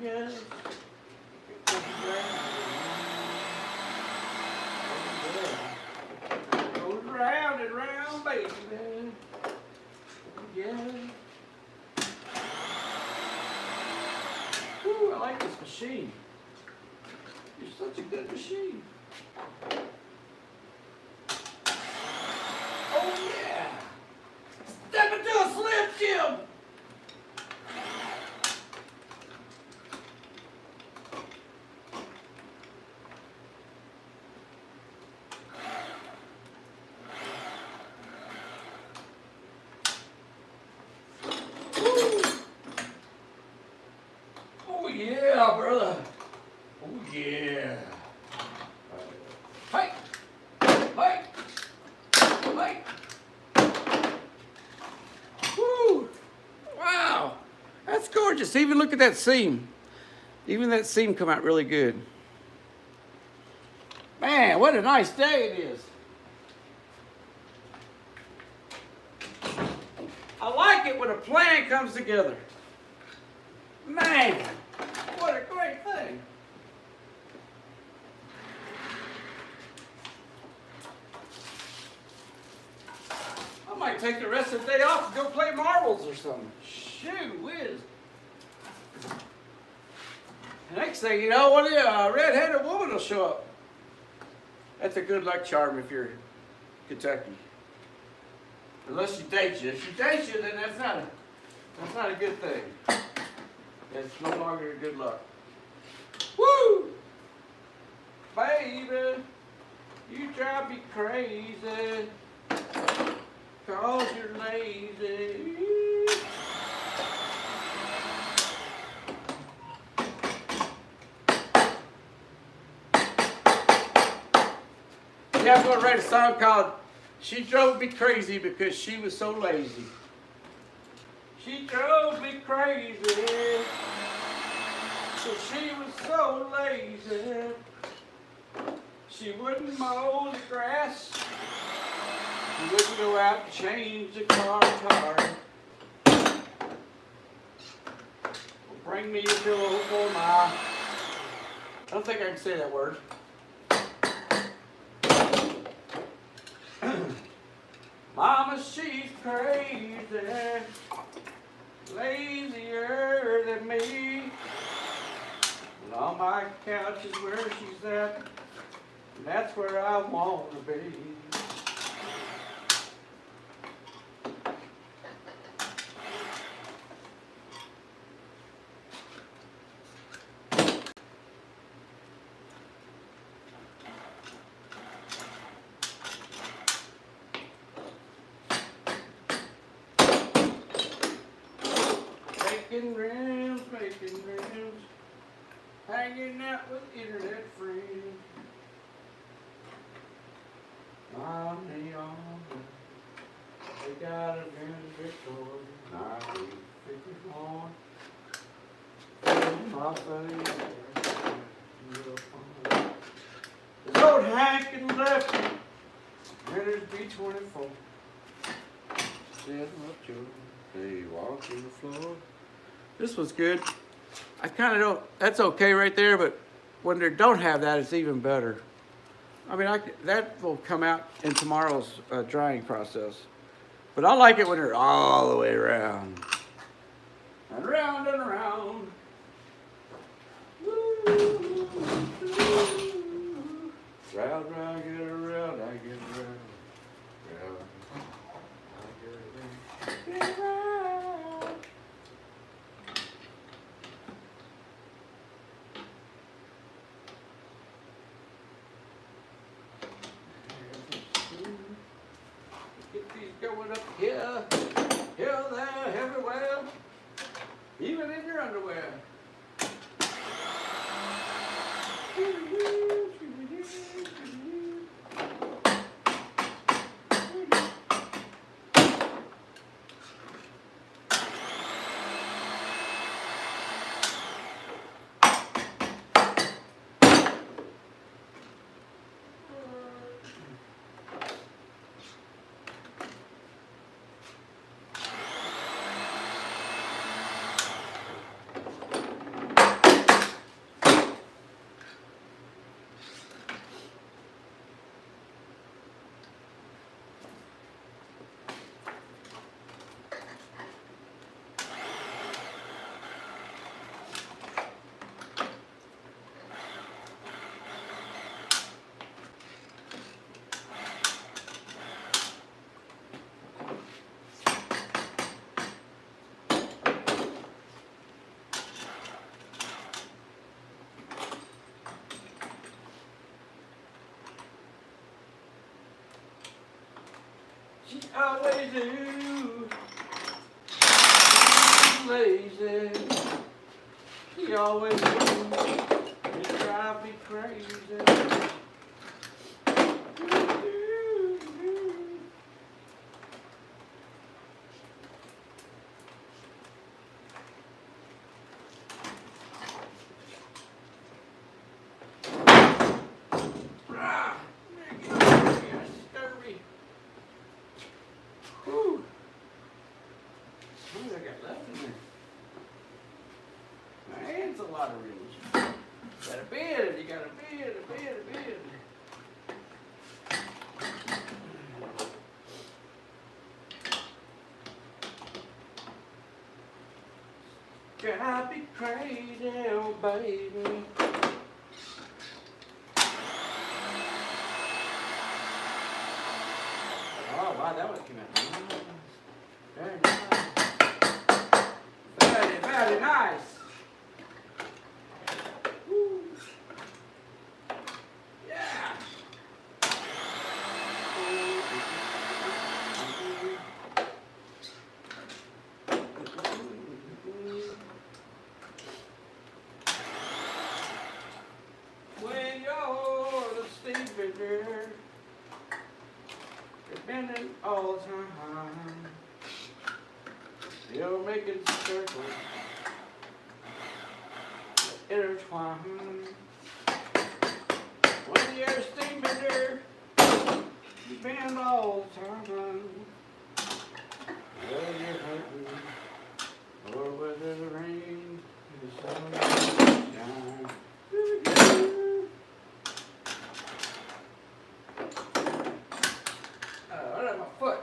Yes. Goes round and round, baby. Yeah. Ooh, I like this machine. You're such a good machine. Oh yeah! Step into a Slim Jim! Yeah, brother. Oh, yeah. Hey. Hey. Hey. Woo. Wow. That's gorgeous. Even look at that seam. Even that seam come out really good. Man, what a nice day it is. I like it when a plan comes together. Man. What a great thing. I might take the rest of the day off and go play marbles or something. Shoo whiz. The next thing you know, a red-headed woman will show up. That's a good luck charm if you're Kentucky. Unless she dates you. If she dates you, then that's not a good thing. It's no longer good luck. Woo! Baby, you drive me crazy, 'cause you're lazy. Yeah, I'm going to write a song called She Drove Me Crazy Because She Was So Lazy. She drove me crazy because she was so lazy. She wouldn't mow the grass. She wouldn't go out and change the car tire. Bring me a pillow for my... I don't think I can say that word. Mama, she's crazy, lazier than me. And on my couch is where she's at, and that's where I want to be. Making rounds, hanging out with internet friends. On the arm, they got a new Victoria, 1951. My face, there's old Hank and Lefty, Renner's B24. Said what you they walk on the floor. This was good. I kind of don't, that's okay right there, but when they don't have that, it's even better. I mean, that will come out in tomorrow's drying process. But I like it when they're all the way around. And around and around. Woo, round, round, get around, I get around. Round, I get around. Get around. Get these going up here, here, there, everywhere, even in your underwear. She always do. She's lazy. She always do. It drives me crazy. A lot of reels. Got a bid, you got a bid, a bid, a bid. Drive me crazy, oh baby. Oh wow, that one came out nice. Very nice. Very, very nice. spinning all the time. Still making circles, intertwine. When you're steam bender, you bend all the time. Whether you're hurting, or whether the rain is sunshine. What about my foot?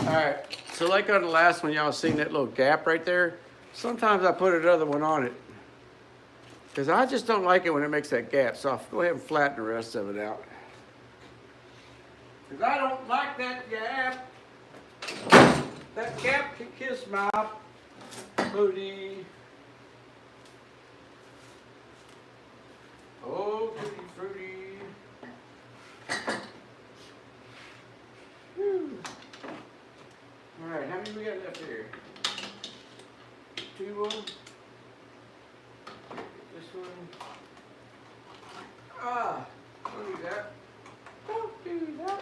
Alright, so like on the last one, y'all seen that little gap right there? Sometimes I put another one on it. Because I just don't like it when it makes that gap. So I'll go ahead and flatten the rest of it out. Because I don't like that gap. That gap can kiss my booty. Oh, tutti fruity. Alright, how many we got left here? 2 more. This one. Ah, don't do that. Don't do that.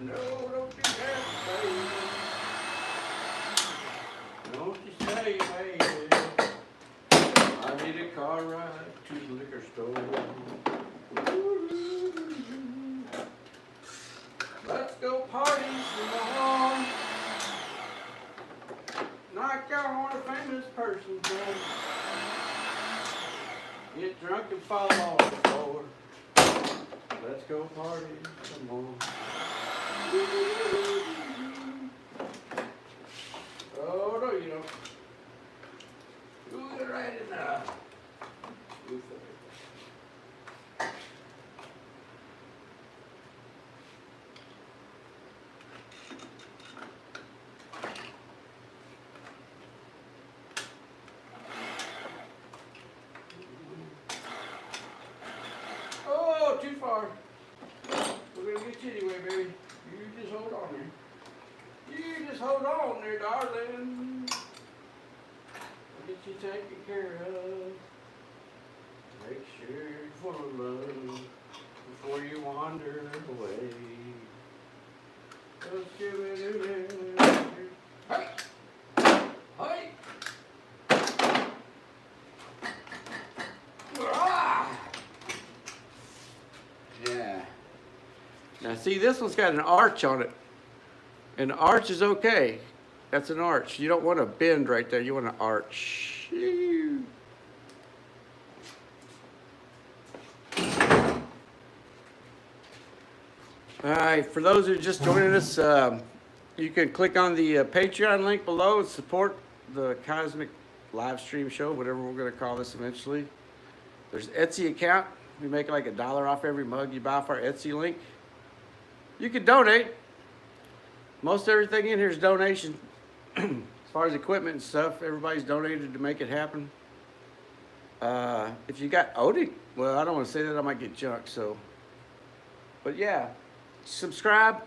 No, don't do that, baby. Don't you say, baby. I need a car ride to the liquor store. Let's go party some more. Knock out on a famous person's door. Get drunk and fall on the floor. Let's go party some more. Oh, no, you don't. Do it right enough. Oh, too far. We're gonna get you anyway, baby. You just hold on there. You just hold on there, darling. I'll get you taken care of. Make sure you're full of love before you wander away. Just give it a hey! Hey! Ah! Yeah. Now see, this one's got an arch on it. And the arch is okay. That's an arch. You don't want to bend right there. You want to arch. All right, for those who are just joining us, you can click on the Patreon link below and support the Cosmic live stream show, whatever we're going to call this eventually. There's Etsy account. We make like $1 off every mug you buy off our Etsy link. You can donate. Most everything in here is donation. As far as equipment and stuff, everybody's donated to make it happen. If you got Odie, well, I don't want to say that, I might get junk, so. But yeah, subscribe,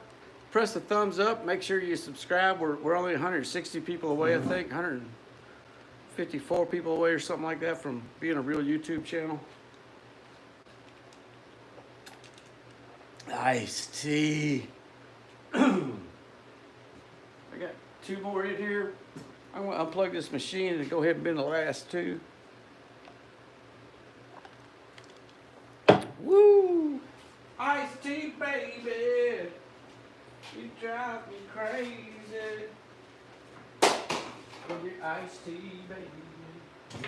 press the thumbs up, make sure you subscribe. We're only 160 people away, I think, 154 people away or something like that from being a real YouTube channel. Iced tea. I got 2 more in here. I'm going to unplug this machine and go ahead and bend the last 2. Woo! Iced tea, baby. You drive me crazy. With your iced tea, baby.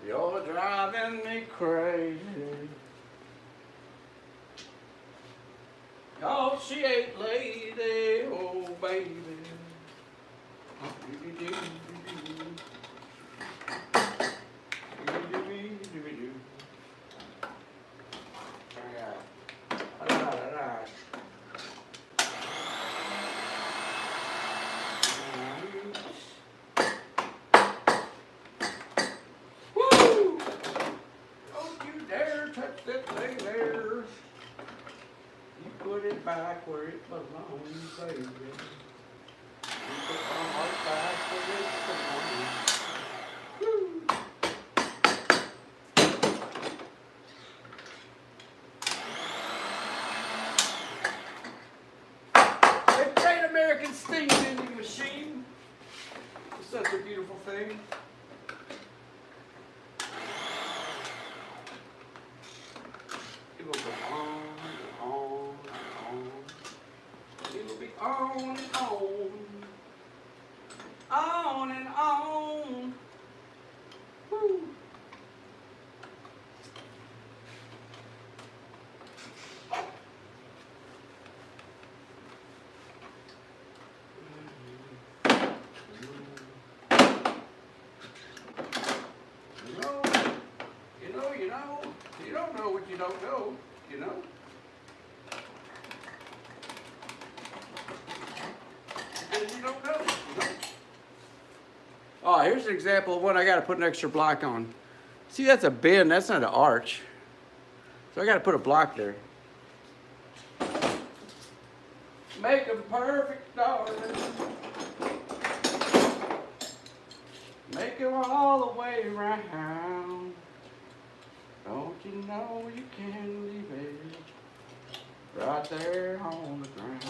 You're driving me crazy. she ain't lady, oh baby. Woo! Don't you dare touch that thing there. You put it back where it belongs, baby. You put my heart back where it belongs. Woo! The Great American Steam Vending Machine. It's such a beautiful thing. It will go on and on and on. It will be on and on. On and on. Woo. You don't know what you don't know, you know? Because you don't know, you know? Oh, here's an example of one I got to put an extra block on. See, that's a bend, that's not an arch. So I got to put a block there. Make them perfect, darling. Make them all the way around. Don't you know you can leave it right there on the ground?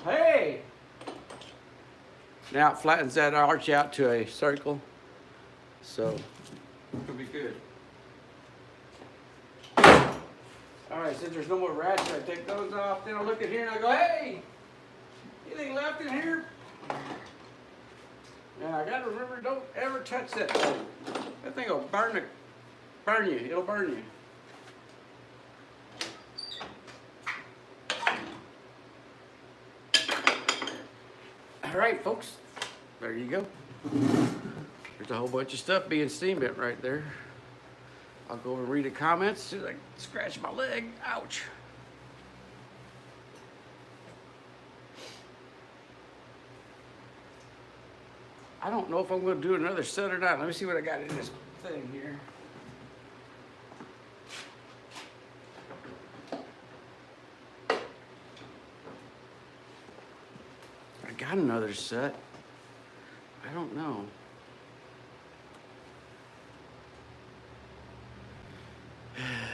Hey! Now it flattens that arch out to a circle, so it'll be good. All right, since there's no more ratchets, I take those off. Then I look at here and I go, hey, anything left in here? And I gotta remember, don't ever touch that thing. That thing will burn you. It'll burn you. All right, folks. There you go. There's a whole bunch of stuff being steam bent right there. I'll go over and read the comments. As soon as I scratch my leg. Ouch. I don't know if I'm going to do another set or not. Let me see what I got in this thing here. I got another set. I don't know.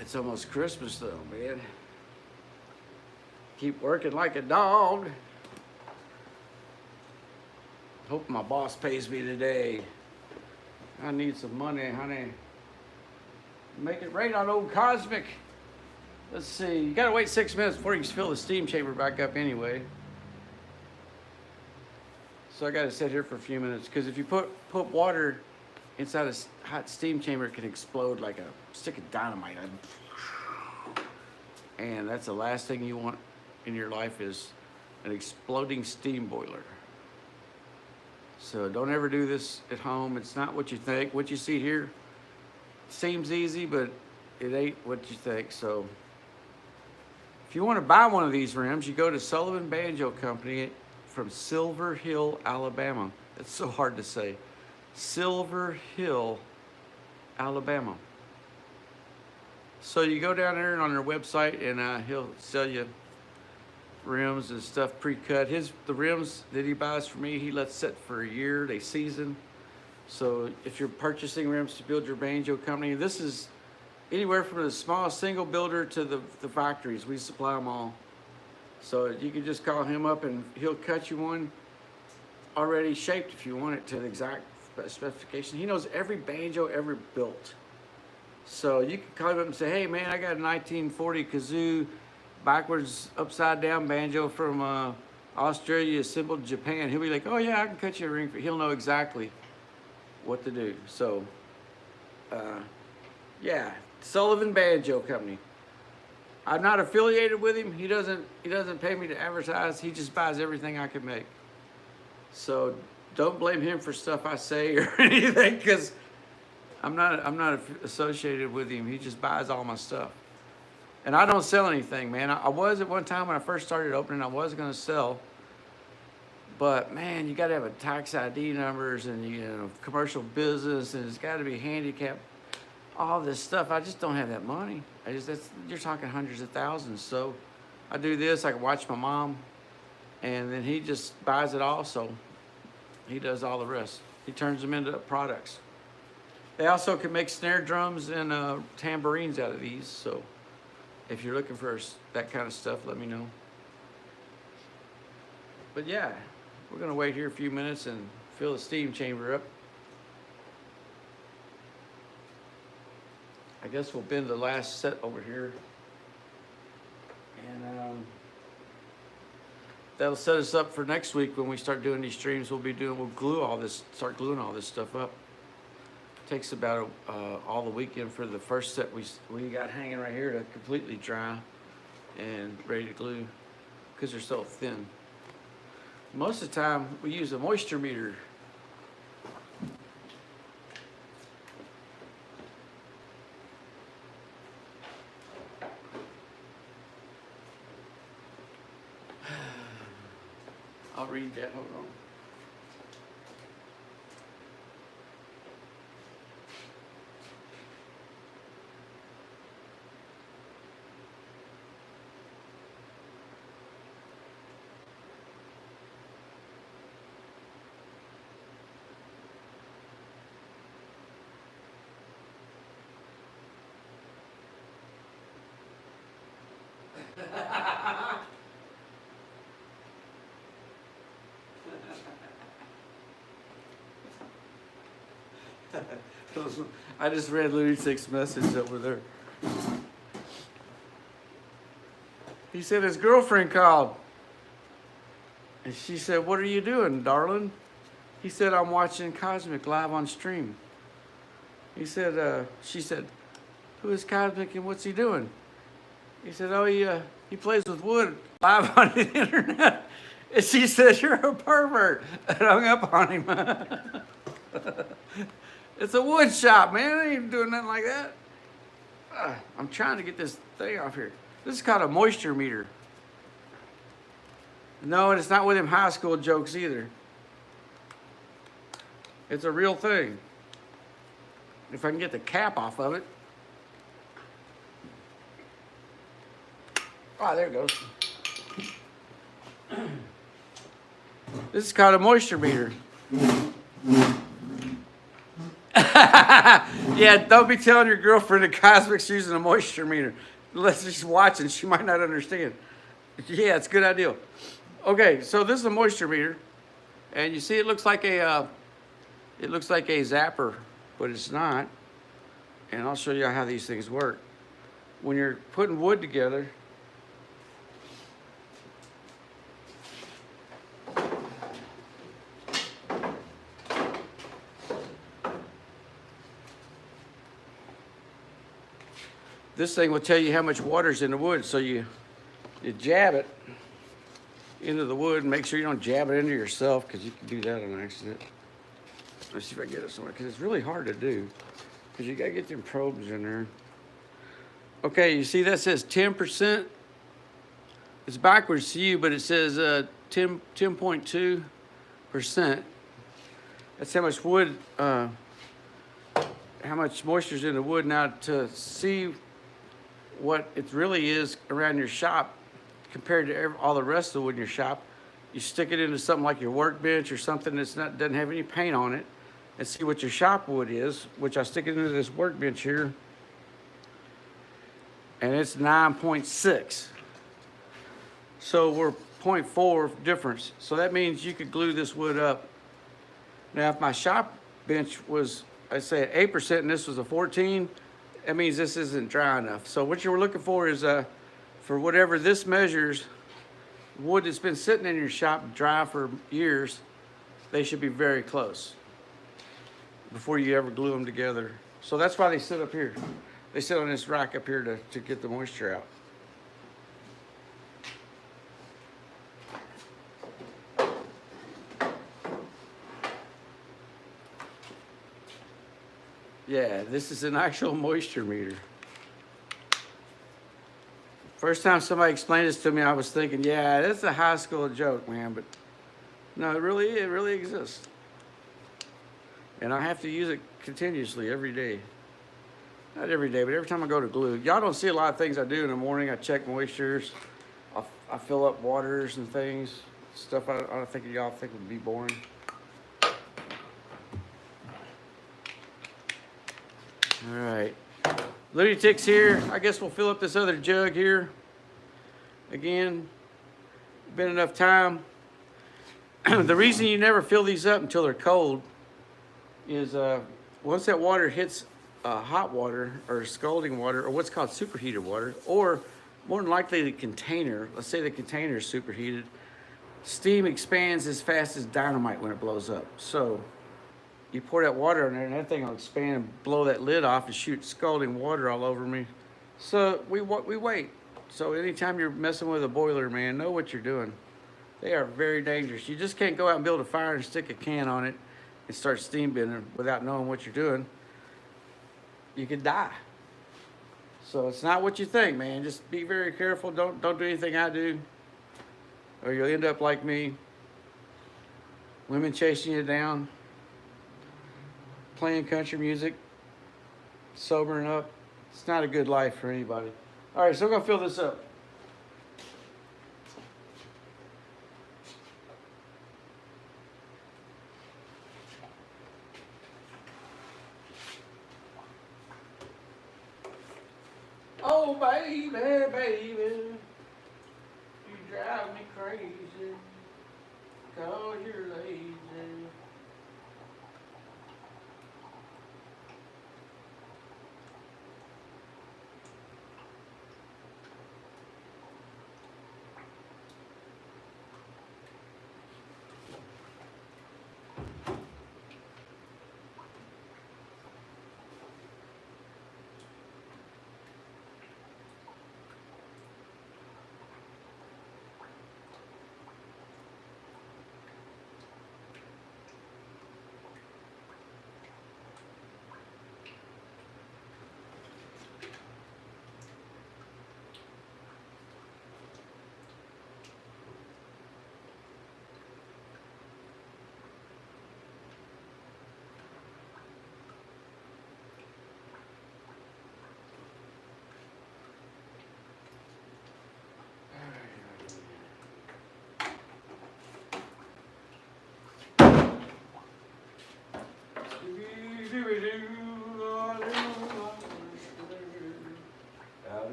It's almost Christmas though, man. Keep working like a dog. Hope my boss pays me today. I need some money, honey. Make it rain on old Cosmic. Let's see, you gotta wait 6 minutes before you can fill the steam chamber back up anyway. So I gotta sit here for a few minutes, because if you put water inside a hot steam chamber, it can explode like a stick of dynamite. And that's the last thing you want in your life, is an exploding steam boiler. So don't ever do this at home. It's not what you think. What you see here seems easy, but it ain't what you think. So if you want to buy one of these rims, you go to Sullivan Banjo Company from Silver Hill, Alabama. It's so hard to say. Silver Hill, Alabama. So you go down there and on their website, and he'll sell you rims and stuff pre-cut. The rims that he buys for me, he lets set for a year. They season. So if you're purchasing rims to build your banjo company, this is anywhere from the small single builder to the factories. We supply them all. So you can just call him up and he'll cut you one already shaped if you want it to the exact specification. He knows every banjo ever built. So you can call him up and say, hey man, I got a 1940 kazoo backwards upside down banjo from Australia assembled in Japan. He'll be like, oh yeah, I can cut you a ring for. He'll know exactly what to do. So yeah, Sullivan Banjo Company. I'm not affiliated with him. He doesn't pay me to advertise. He just buys everything I can make. So don't blame him for stuff I say or anything, because I'm not associated with him. He just buys all my stuff. And I don't sell anything, man. I was at one time when I first started opening, I was gonna sell. But man, you gotta have a tax ID numbers and commercial business, and it's gotta be handicapped. All this stuff, I just don't have that money. You're talking hundreds of thousands. So I do this, I can watch my mom, and then he just buys it all, so he does all the rest. He turns them into products. They also can make snare drums and tambourines out of these, so if you're looking for that kind of stuff, let me know. But yeah, we're gonna wait here a few minutes and fill the steam chamber up. I guess we'll bend the last set over here. And that'll set us up for next week when we start doing these streams. We'll start gluing all this stuff up. Takes about all the weekend for the first set we got hanging right here to completely dry and ready to glue, because they're so thin. Most of the time we use a moisture meter. I'll read that, hold on. I just read Louis Six's message over there. He said his girlfriend called. And she said, "What are you doing, darling?" He said, "I'm watching Cosmic live on stream." He said, she said, "Who is Cosmic and what's he doing?" He said, "Oh, he plays with wood live on the internet." And she said, "You're a pervert," and hung up on him. It's a wood shop, man. I ain't doing nothing like that. I'm trying to get this thing off here. This is called a moisture meter. No, and it's not with them high school jokes either. It's a real thing. If I can get the cap off of it. Oh, there it goes. This is called a moisture meter. Yeah, don't be telling your girlfriend that Cosmic's using a moisture meter. Unless she's watching, she might not understand. Yeah, it's a good idea. Okay, so this is a moisture meter, and you see it looks like a zapper, but it's not. And I'll show you how these things work. When you're putting wood together, this thing will tell you how much water's in the wood, so you jab it into the wood and make sure you don't jab it into yourself, because you can do that on accident. Let's see if I get it somewhere, because it's really hard to do, because you got to get them probes in there. Okay, you see that says 10%? It's backwards to you, but it says 10.2%. That's how much wood, how much moisture's in the wood. Now, to see what it really is around your shop compared to all the rest of the wood in your shop, you stick it into something like your workbench or something doesn't have any paint on it, and see what your shop wood is, which I stick it into this workbench here, and it's 9.6. So we're 0.4 difference. So that means you could glue this wood up. Now, if my shop bench was, I'd say, at 8% and this was a 14, that means this isn't dry enough. So what you're looking for is, for whatever this measures, wood that's been sitting in your shop dry for years, they should be very close before you ever glue them together. So that's why they sit up here. They sit on this rack up here to get the moisture out. Yeah, this is an actual moisture meter. First time somebody explained this to me, I was thinking, yeah, that's a high school joke, man. But no, it really exists. And I have to use it continuously every day. Not every day, but every time I go to glue. Y'all don't see a lot of things I do in the morning. I check moistures. I fill up waters and things. Stuff I don't think y'all think would be boring. All right. Lunatics here. I guess we'll fill up this other jug here. Again, been enough time. The reason you never fill these up until they're cold is once that water hits hot water or scalding water or what's called superheated water, or more than likely the container, let's say the container is superheated, steam expands as fast as dynamite when it blows up. So you pour that water in there and that thing will expand and blow that lid off and shoot scalding water all over me. So we wait. So anytime you're messing with a boiler, man, know what you're doing. They are very dangerous. You just can't go out and build a fire and stick a can on it and start steam bending without knowing what you're doing. You could die. So it's not what you think, man. Just be very careful. Don't do anything I do, or you'll end up like me. Women chasing you down, playing country music, sobering up. It's not a good life for anybody. All right, so I'm gonna fill this up. Oh, baby, baby, you drive me crazy, 'cause you're lazy.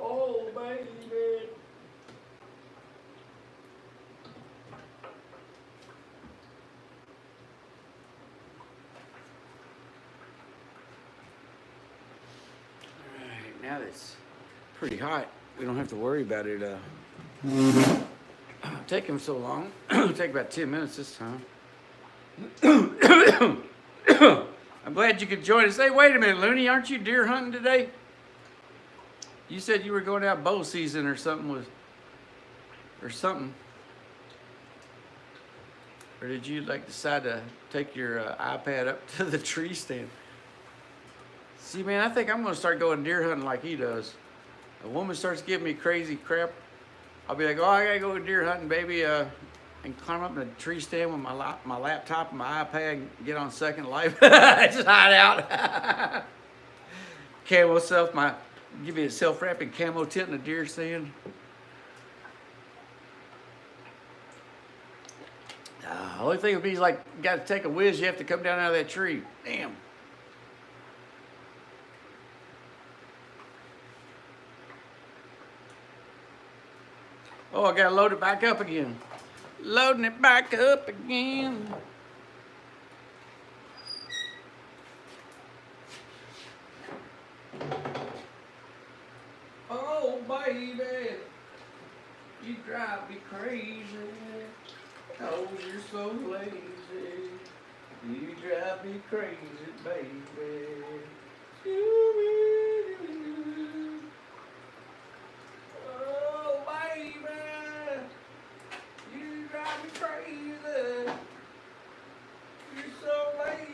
Oh, baby. Alright, now that's pretty hot. We don't have to worry about it taking so long. It'll take about 10 minutes this time. I'm glad you could join us. Hey, wait a minute, Looney, aren't you deer hunting today? You said you were going out bow season or something or something. Or did you decide to take your iPad up to the tree stand? See, man, I think I'm gonna start going deer hunting like he does. A woman starts giving me crazy crap, I'll be like, oh, I gotta go deer hunting, baby, and climb up in the tree stand with my laptop and my iPad and get on Second Life. Just hide out. Camo give me a self-wrapping camo tent in a deer stand. Only thing would be you got to take a whiz, you have to come down out of that tree. Damn. Oh, I gotta load it back up again. Loading it back up again. Oh, baby, you drive me crazy. Oh, you're so lazy. You drive me crazy, baby. Oh, baby, you drive me crazy. You're so lazy.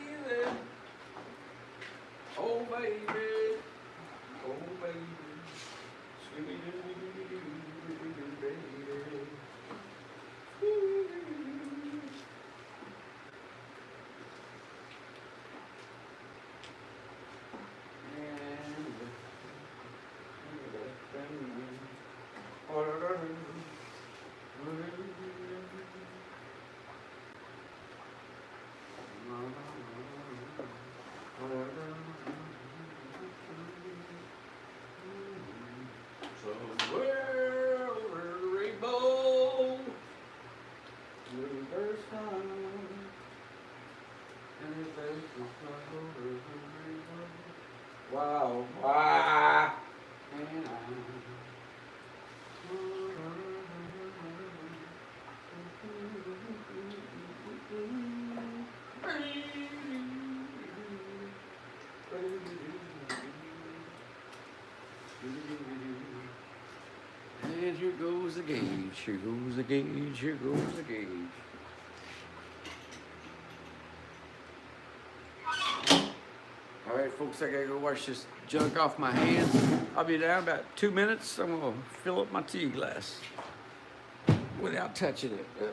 first time. And his face was over the rainbow. Wow, wow. And and here goes the gauge, here goes the gauge, here goes the gauge. All right, folks, I gotta go wash this junk off my hands. I'll be down about 2 minutes. I'm gonna fill up my tea glass without touching it. Oh, yeah.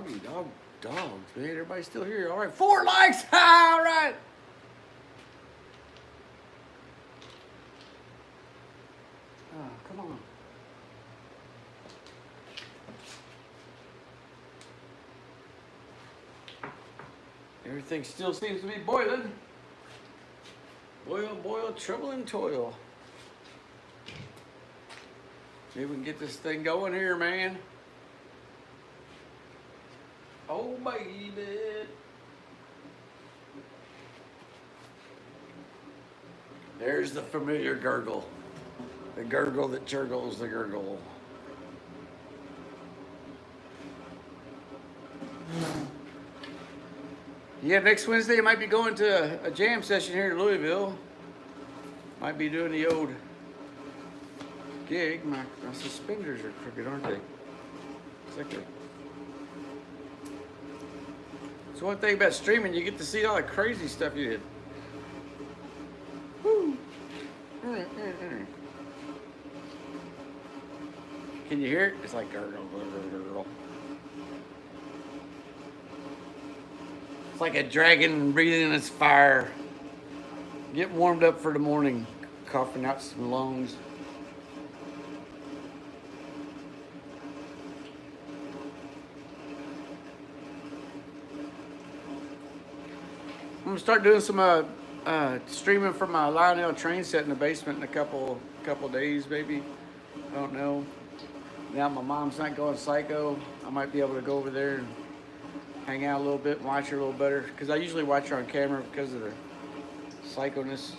Doggy dog dogs, man. Everybody's still here. All right, 4 likes. All right. Oh, come on. Everything still seems to be boiling. Boil, boil, trouble and toil. Maybe we can get this thing going here, man. Oh, baby. There's the familiar gurgle. The gurgle that churgles the gurgle. Yeah, next Wednesday I might be going to a jam session here in Louisville. Might be doing the old gig. My suspenders are crooked, aren't they? It's like they're... So one thing about streaming, you get to see all the crazy stuff you did. Woo. Can you hear it? It's like gurgle, gurgle, gurgle. It's like a dragon breathing its fire. Getting warmed up for the morning, coughing out some lungs. I'm gonna start doing some streaming from my Lionel train set in the basement in a couple days, maybe. I don't know. Now my mom's not going psycho, I might be able to go over there and hang out a little bit and watch her a little better. Because I usually watch her on camera because of the psychoness.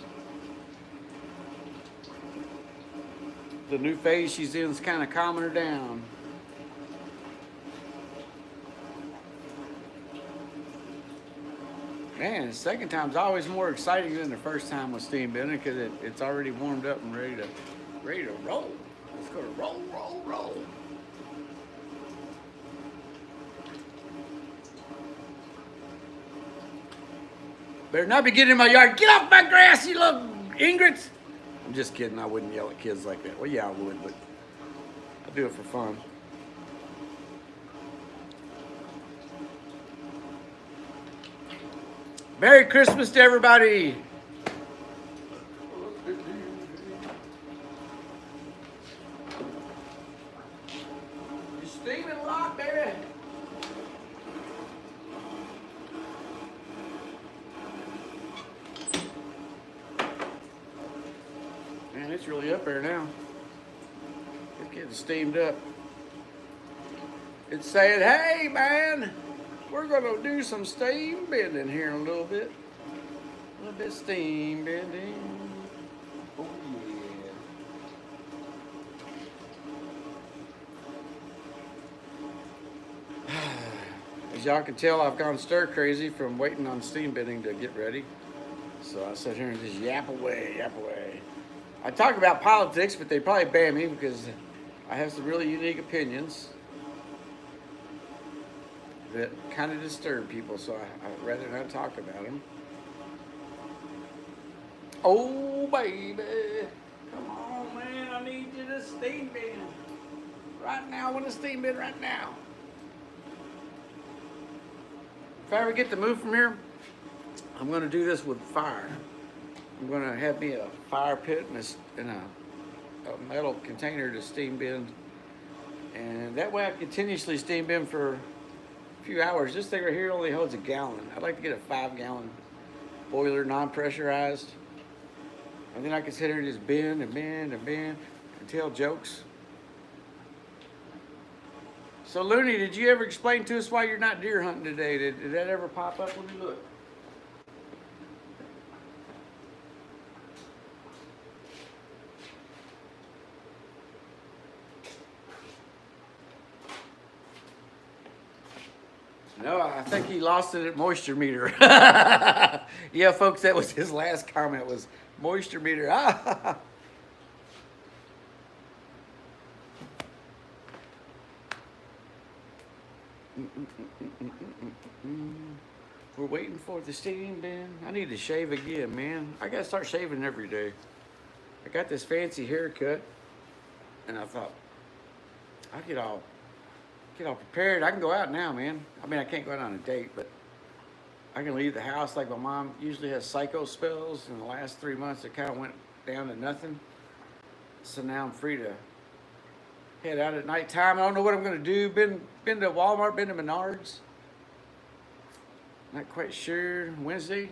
The new phase she's in is kind of calming her down. Man, the second time's always more exciting than the first time with steam bending because it's already warmed up and ready to roll. Let's go to roll, roll, roll. Better not be getting in my yard. Get off my grass, you little ingrates. I'm just kidding. I wouldn't yell at kids like that. Well, yeah, I would, but I do it for fun. Merry Christmas to everybody. You're steaming a lot, baby. Man, it's really up there now. It's getting steamed up. It's saying, hey, man. We're gonna do some steam bending here in a little bit. A little bit steam bending. Oh yeah. As y'all can tell, I've gone stir crazy from waiting on steam bending to get ready. So I sit here and just yap away, yap away. I talk about politics, but they probably ban me because I have some really unique opinions that kind of disturb people, so I'd rather not talk about them. Oh, baby. Come on, man. I need you to steam bend. Right now, I want to steam bend right now. If I ever get to move from here, I'm going to do this with fire. I'm going to have me a fire pit and a metal container to steam bend. And that way I continuously steam bend for few hours. This thing right here only holds a gallon. I'd like to get a 5-gallon boiler, non-pressurized, and then I can sit here and just bend and bend and bend and tell jokes. So Looney, did you ever explain to us why you're not deer hunting today? Did that ever pop up when you look? No, I think he lost it at moisture meter. Yeah, folks, that was his last comment was moisture meter. We're waiting for the steam bend. I need to shave again, man. I gotta start shaving every day. I got this fancy haircut, and I thought I could all get all prepared. I can go out now, man. I mean, I can't go out on a date, but I can leave the house. Like my mom usually has psycho spells. In the last 3 months, it kind of went down to nothing. So now I'm free to head out at nighttime. I don't know what I'm going to do. Been to Walmart, been to Menards. Not quite sure. Wednesday.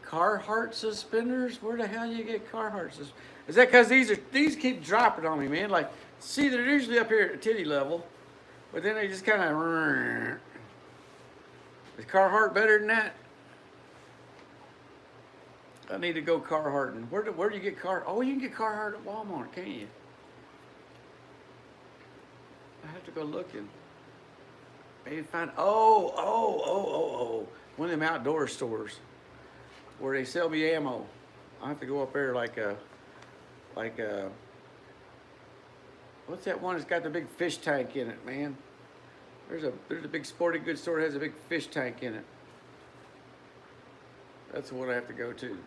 Carhartt suspenders? Where the hell do you get Carhartt suspenders? Is that because these keep dropping on me, man? Like, see, they're usually up here at the titty level, but then they just kind of. Is Carhartt better than that? I need to go Carhartt. And where do you get Carhartt? Oh, you can get Carhartt at Walmart, can't you? I have to go looking. Maybe find. Oh. One of them outdoor stores where they sell me ammo. I have to go up there like what's that one that's got the big fish tank in it, man? There's a big sporting goods store that has a big fish tank in it. That's the one I have to go to.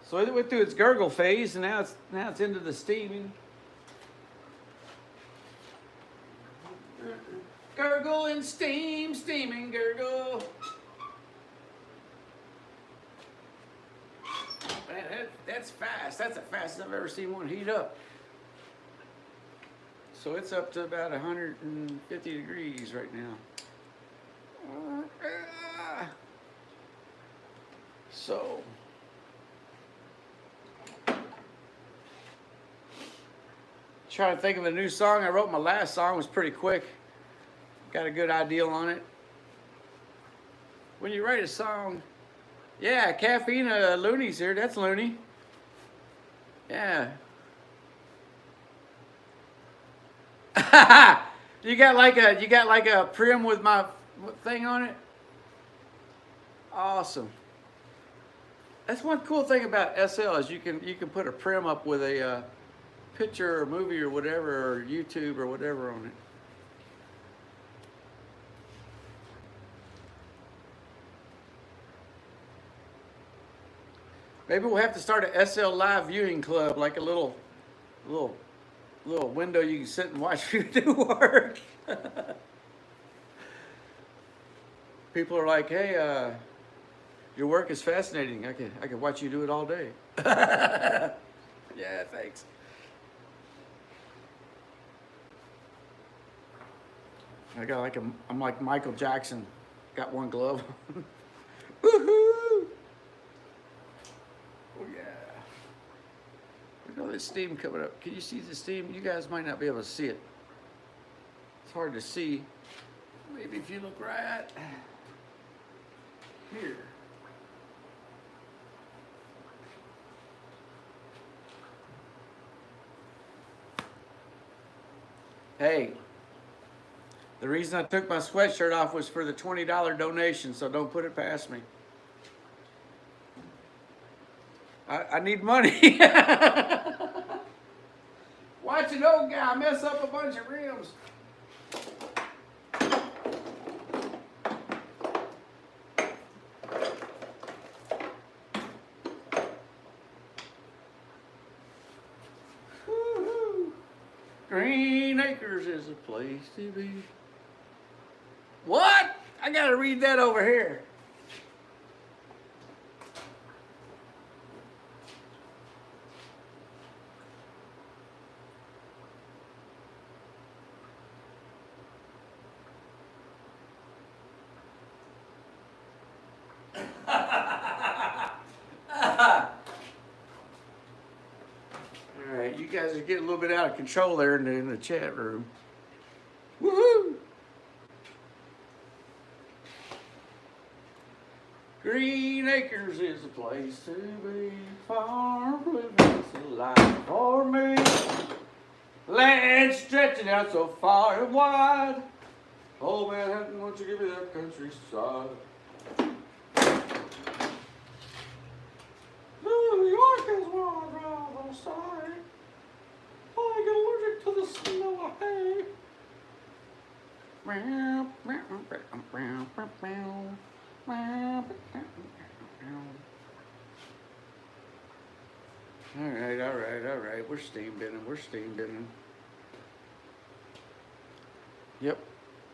So it went through its gurgle phase, and now it's into the steaming. Gurgle and steam, steaming gurgle. Man, that's fast. That's the fastest I've ever seen one heat up. So it's up to about 150 degrees right now. So trying to think of a new song. I wrote my last song, was pretty quick. Got a good idea on it. When you write a song, yeah, Caffeine Looney's here. That's Looney. Yeah. You got like a prim with my thing on it? Awesome. That's one cool thing about SL is you can put a prim up with a picture or movie or whatever, or YouTube or whatever on it. Maybe we'll have to start a SL live viewing club, like a little window you can sit and watch people do work. People are like, hey, your work is fascinating. I can watch you do it all day. Yeah, thanks. I'm like Michael Jackson. Got one glove. Woohoo! Oh yeah. Look at all this steam coming up. Can you see the steam? You guys might not be able to see it. It's hard to see. Maybe if you look right here. Hey, the reason I took my sweatshirt off was for the $20 donation, so don't put it past me. I need money. Watch an old guy mess up a bunch of rims. Woo-hoo. Green Acres is a place to be. What? I gotta read that over here. Alright, you guys are getting a little bit out of control there in the chat room. Woohoo! Green Acres is a place to be. Farm living's a life for me. Land stretching out so far and wide. Oh Manhattan, won't you give me that countryside? New York is where I drive on side. I get allergic to the smell of hay. All right. right, all right. We're steam binning. We're steam binning. Yep.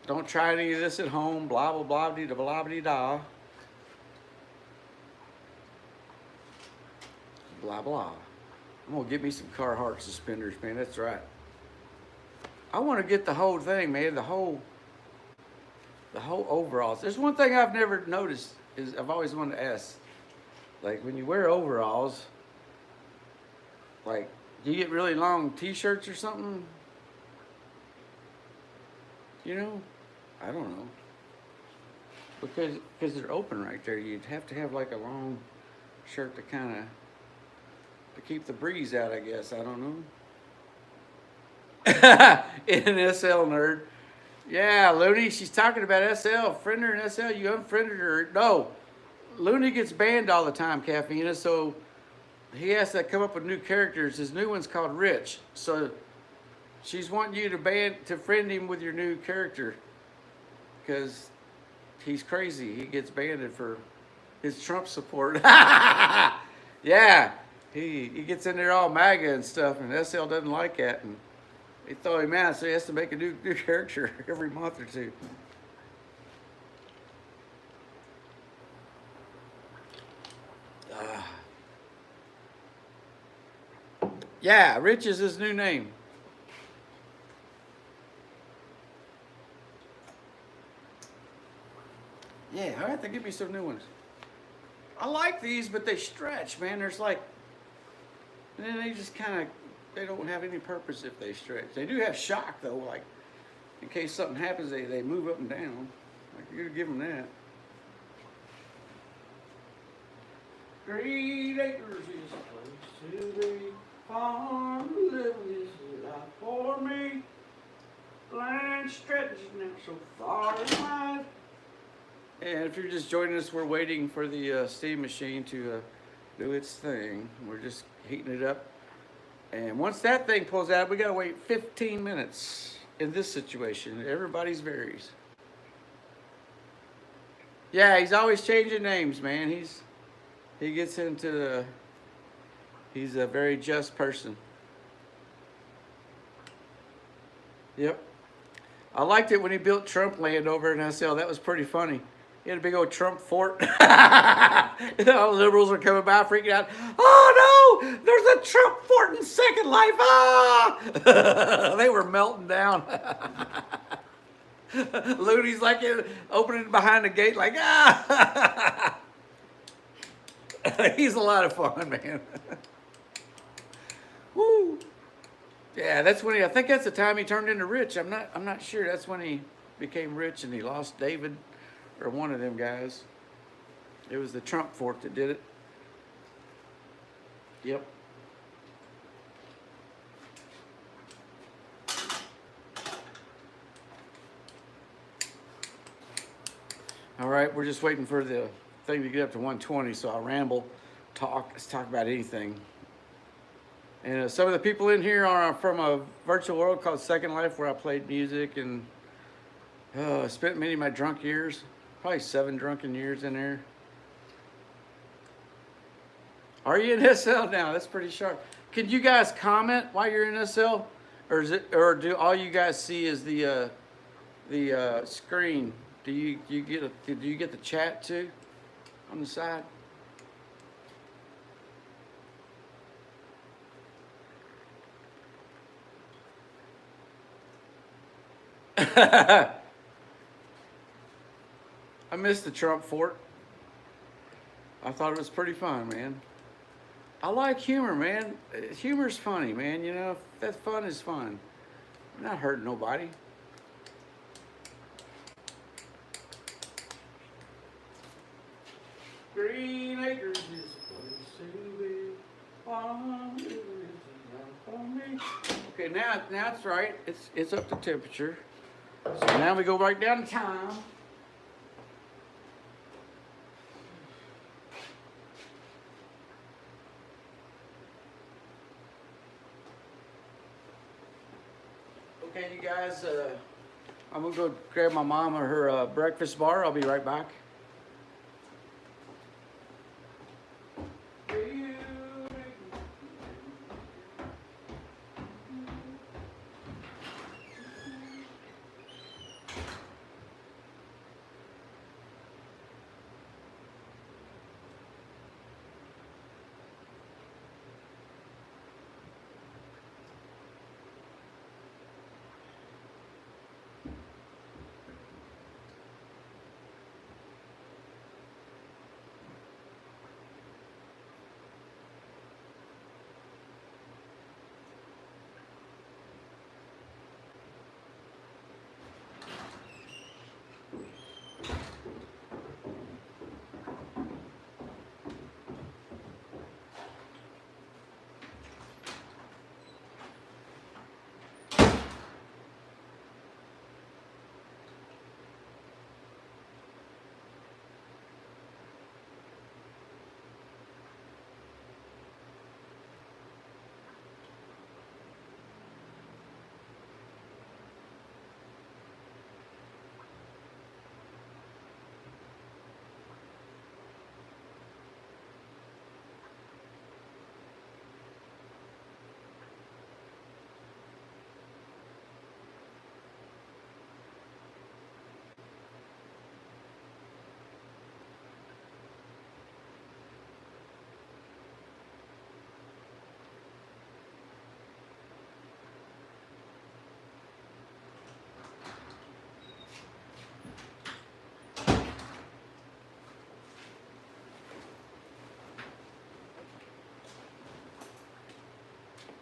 Don't try any of this at home. Blah, blah, blah, blah, blah, blah, blah. Blah, blah. I'm going to get me some Carhartt suspenders, man. That's right. I want to get the whole thing, man. The whole overalls. There's one thing I've never noticed is I've always wanted to ask. Like when you wear overalls, like do you get really long t-shirts or something? You know? I don't know. Because they're open right there. You'd have to have like a long shirt to kind of to keep the breeze out, I guess. I don't know. An SL nerd. Yeah, Looney, she's talking about SL. Friend her in SL, you unfriended her. No, Looney gets banned all the time, Caffeina, so he has to come up with new characters. His new one's called Rich. So she's wanting you to friend him with your new character. Because he's crazy. He gets banned for his Trump support. Yeah, he gets in there all MAGA and stuff, and SL doesn't like that. And they throw him out, so he has to make a new character every month or two. Yeah, Rich is his new name. Yeah, I have to give me some new ones. I like these, but they stretch, man. There's like, and then they just kind of, they don't have any purpose if they stretch. They do have shock though, like in case something happens, they move up and down. Like you gotta give them that. Great acres is a place to be. Farm living is life for me. Land stretches now so far and wide. And if you're just joining us, we're waiting for the steam machine to do its thing. We're just heating it up. And once that thing pulls out, we gotta wait 15 minutes in this situation. Everybody's varies. Yeah, he's always changing names, man. He gets into the, he's a very just person. Yep. I liked it when he built Trump land over in SL. That was pretty funny. He had a big old Trump fort. All the liberals are coming by freaking out. Oh no, there's a Trump fort in Second Life. Ah! They were melting down. Looney's like opening behind the gate like, ah. He's a lot of fun, man. Woo. Yeah, that's when I think that's the time he turned into Rich. I'm not sure. That's when he became rich and he lost David or one of them guys. It was the Trump fort that did it. Yep. All right, we're just waiting for the thing to get up to 120, so I'll ramble, let's talk about anything. And some of the people in here are from a virtual world called Second Life where I played music and spent many of my drunk years, probably 7 drunken years in there. Are you in SL now? That's pretty sharp. Can you guys comment while you're in SL? Or do all you guys see is the screen? Do you get the chat too on the side? I missed the Trump fort. I thought it was pretty fun, man. I like humor, man. Humor's funny, man. You know, that fun is fun. I'm not hurting nobody. Green acres is a place to live. Farm living is life for me. Okay, now it's right. It's up to temperature. So now we go right down to time. Okay, you guys, I'm gonna go grab my mom her breakfast bar. I'll be right back.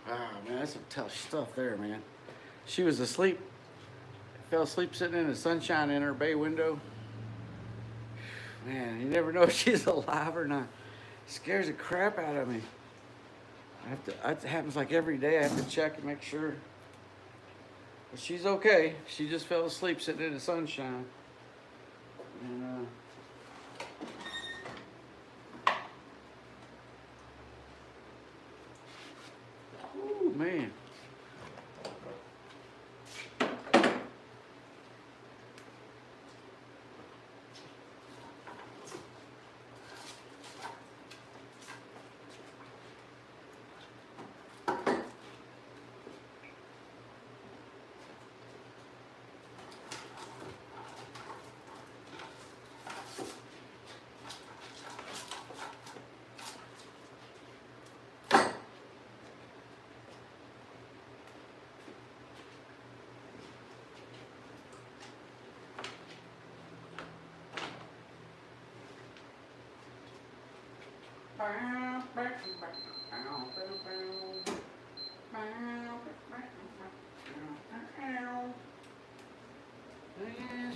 Wow, man, that's some tough stuff there, man. She was asleep, fell asleep sitting in the sunshine in her bay window. Man, you never know if she's alive or not. Scares the crap out of me. It happens like every day. I have to check and make sure. But she's okay. She just fell asleep sitting in the sunshine. And, ooh, man.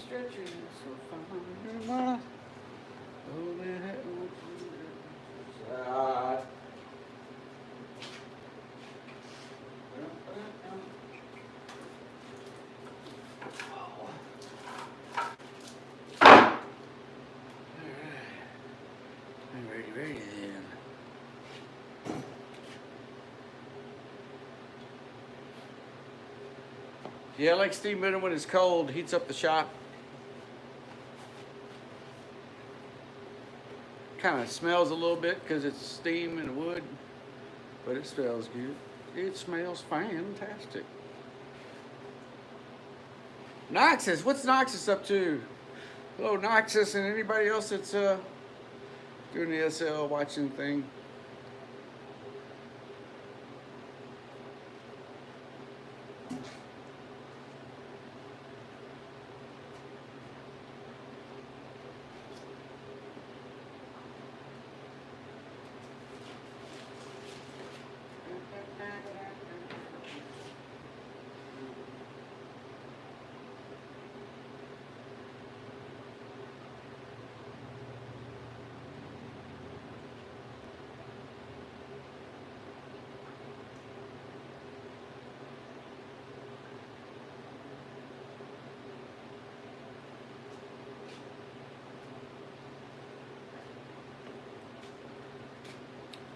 Stretching so far. I'm ready then. Yeah, I like steam it when it's cold. Heats up the shop. Kind of smells a little bit because it's steam and wood, but it smells good. It smells fantastic. Noxus, what's Noxus up to? Hello, Noxus, and anybody else that's doing the SL watching thing.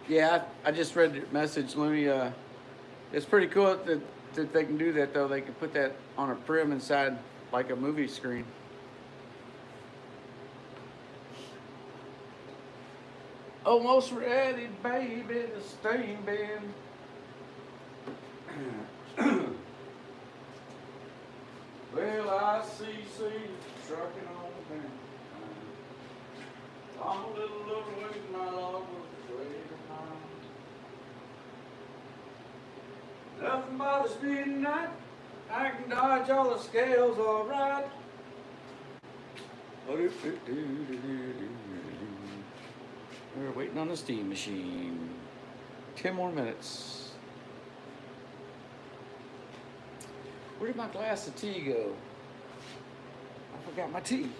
Yeah, I just read the message. Let me, it's pretty cool that they can do that, though. They can put that on a prim inside like a movie screen. Almost ready, baby, the steam bin. Well, I see trucking on down. I'm a little away from my log was ready to mine. Nothing bothers me tonight. I can dodge all the scales all right. We're waiting on the steam machine. 10 more minutes. Where did my glass of tea go? I forgot my tea.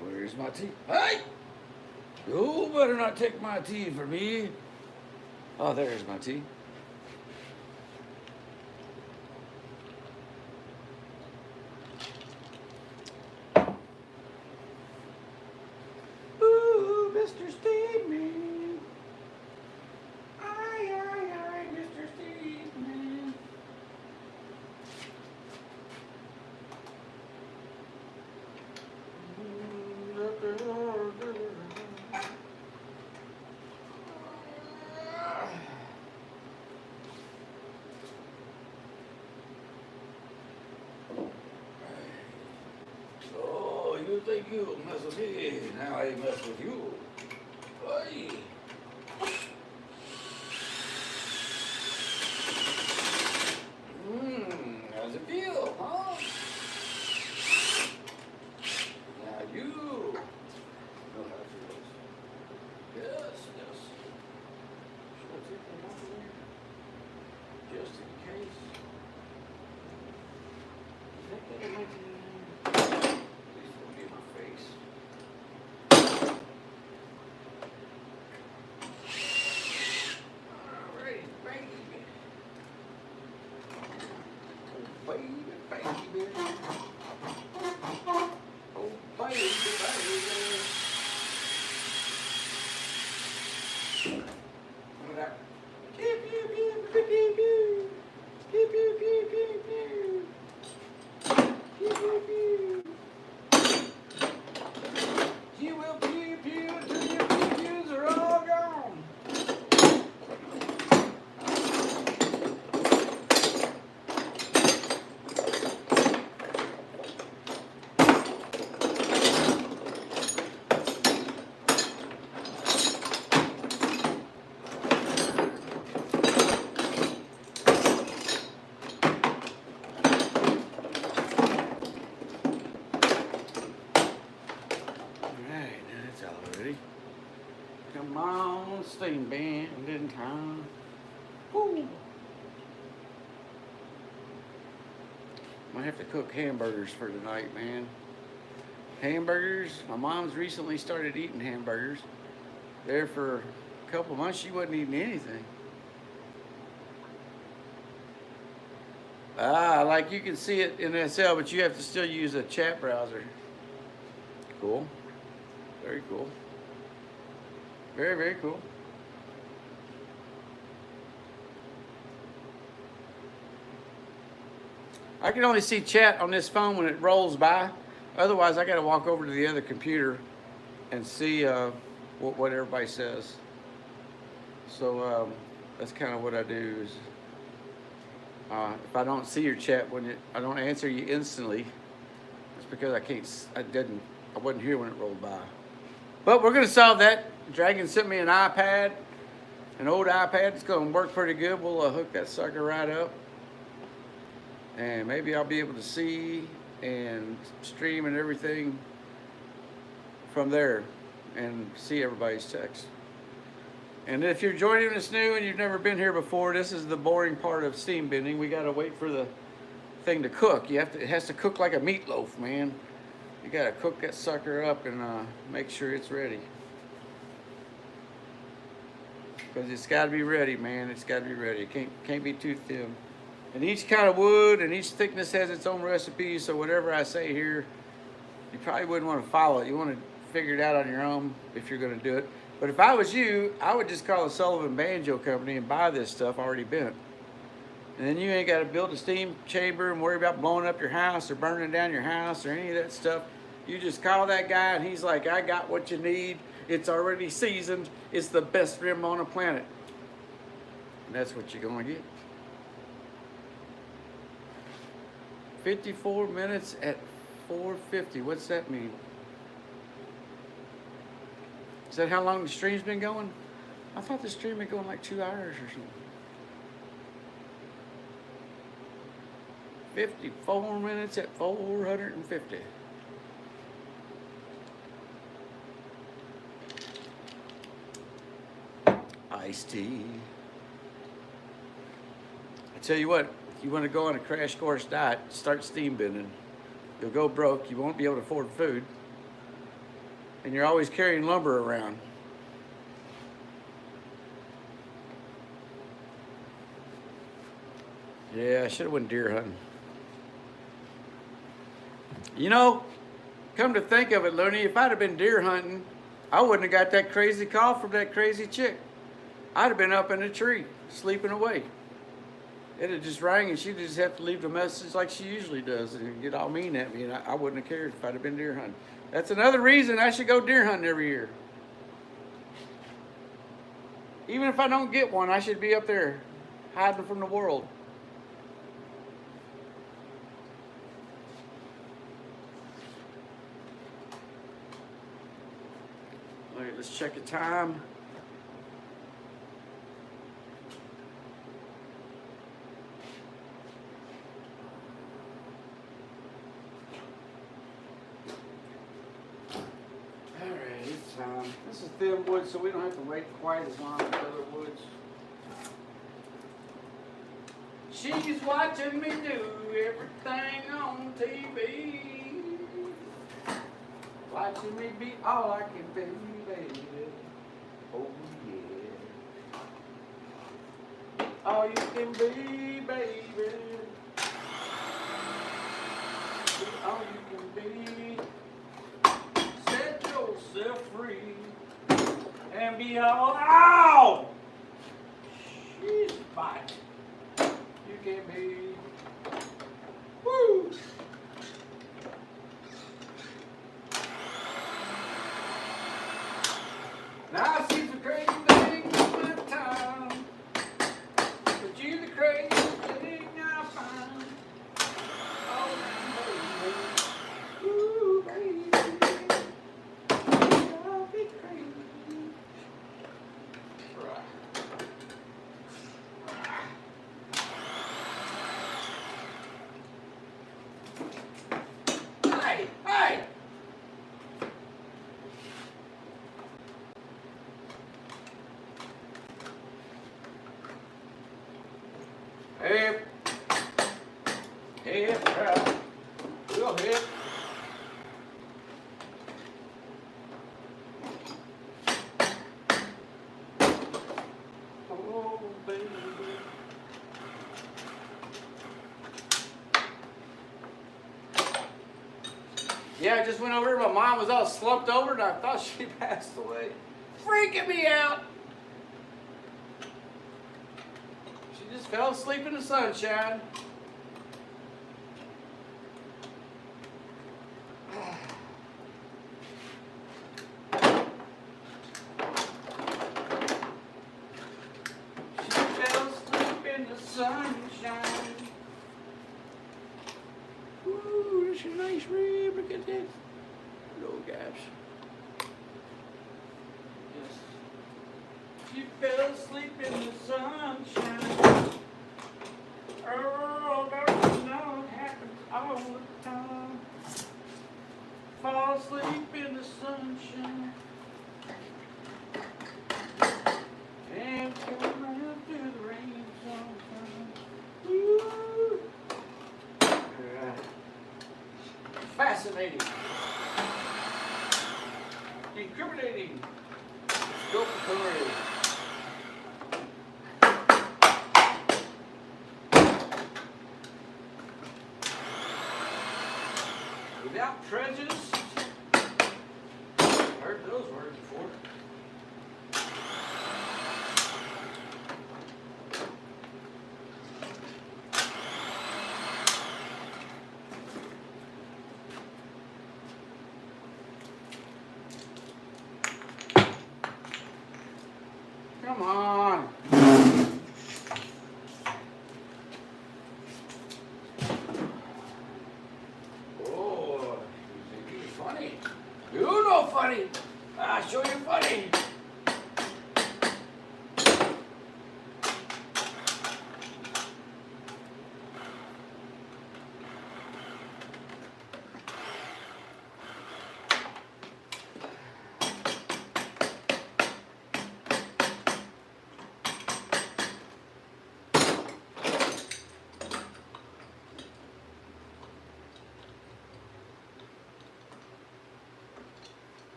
Where's my tea? Hey! You better not take my tea from me. Oh, there's my tea. Ooh, Mr. Steedman. Aye, Mr. Steedman. Oh, you think you'll mess with me? Now I mess with you. Hey. How's it feel, huh? Now you know how it feels. Yes. Should I take them off of there? baby. Oh, baby, baby. Look at that. Pew, pew, pew, pew, pew, pew. Pew, pew, pew, pew, pew. Pew, pew, pew. You will pew, pew, until your pew, pews are all gone. Alright, that's all ready. Come on, steam band in time. Woo! Might have to cook hamburgers for tonight, man. Hamburgers. My mom's recently started eating hamburgers. There for a couple months, she wasn't eating anything. Like you can see it in SL, but you have to still use a chat browser. Cool. Very cool. Very, very cool. I can only see chat on this phone when it rolls by. Otherwise, I got to walk over to the other computer and see what everybody says. So that's kind of what I do. Is if I don't see your chat I don't answer you instantly, it's because I wasn't here when it rolled by. But we're gonna solve that. Dragon sent me an iPad, an old iPad. It's gonna work pretty good. We'll hook that sucker right up, and maybe I'll be able to see and stream and everything from there and see everybody's text. And if you're joining us new and you've never been here before, this is the boring part of steam bending. We gotta wait for the thing to cook. It has to cook like a meatloaf, man. You gotta cook that sucker up and make sure it's ready. Because it's gotta be ready, man. It's gotta be ready. It can't be too thin. And each kind of wood and each thickness has its own recipe, so whatever I say here, you probably wouldn't want to follow it. You want to figure it out on your own if you're gonna do it. But if I was you, I would just call the Sullivan Banjo Company and buy this stuff already bent. And then you ain't got to build a steam chamber and worry about blowing up your house or burning down your house or any of that stuff. You just call that guy and he's like, I got what you need. It's already seasoned. It's the best rim on the planet. And that's what you're going to get. 54 minutes at 4:50. What's that mean? Is that how long the stream's been going? I thought the stream been going like 2 hours or something. 54 minutes at 450. Iced tea. I tell you what, if you want to go on a crash course diet, start steam bending. You'll go broke. You won't be able to afford food. And you're always carrying lumber around. Yeah, I should have went deer hunting. You know, come to think of it, Looney, if I'd have been deer hunting, I wouldn't have got that crazy call from that crazy chick. I'd have been up in a tree, sleeping away. It'd have just rang and she'd just have to leave the message like she usually does and get all mean at me, and I wouldn't have cared if I'd have been deer hunting. That's another reason I should go deer hunting every year. Even if I don't get one, I should be up there hiding from the world. All right, let's check the time. This is thin wood, so we don't have to wait quite as long as other woods. She's watching me do everything on TV. Watching me be all I can be, baby. Oh yeah. All you can be, baby. all you can be. Set yourself free and be all out. She's bite. You can be. Woo! Now I see some crazy things in my time, but you the craziest thing I find. Oh, baby, ooh, baby, I'll be crazy. Hey, hey! Hip, hip, real hip. Oh, baby. Yeah, I just went over. My mom was all slumped over, and I thought she passed away. Freaking me out. She just fell asleep in the sunshine. She fell asleep in the sunshine. Ooh, that's a nice rib. Look at that. No gaps. Yes. She fell asleep in the sunshine. Oh, don't you know it happens all the time. Fall asleep in the sunshine. And come out through the rain sometimes. Ooh. Yeah. Fascinating. Incriminating. Exculpatory. Without prejudice. Heard those words before. Come on. Oh, you think you're funny? You know funny. I'll show you funny.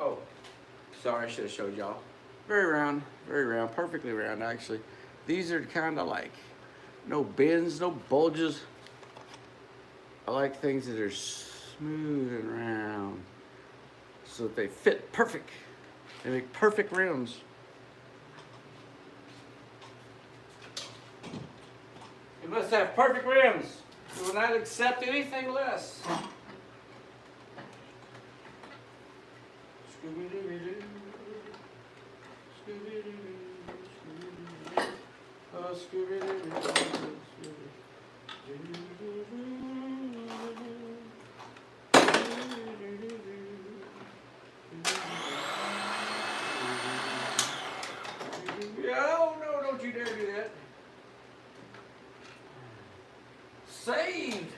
Oh, sorry, I should have showed y'all. Very round, perfectly round actually. These are kind of like no bends, no bulges. I like things that are smooth and round so that they fit perfect. They make perfect rims. You must have perfect rims. You will not accept anything less. Scooby-Doo, Scooby-Doo, Scooby-Doo, oh, Scooby-Doo, oh no, don't you dare do that. Saved.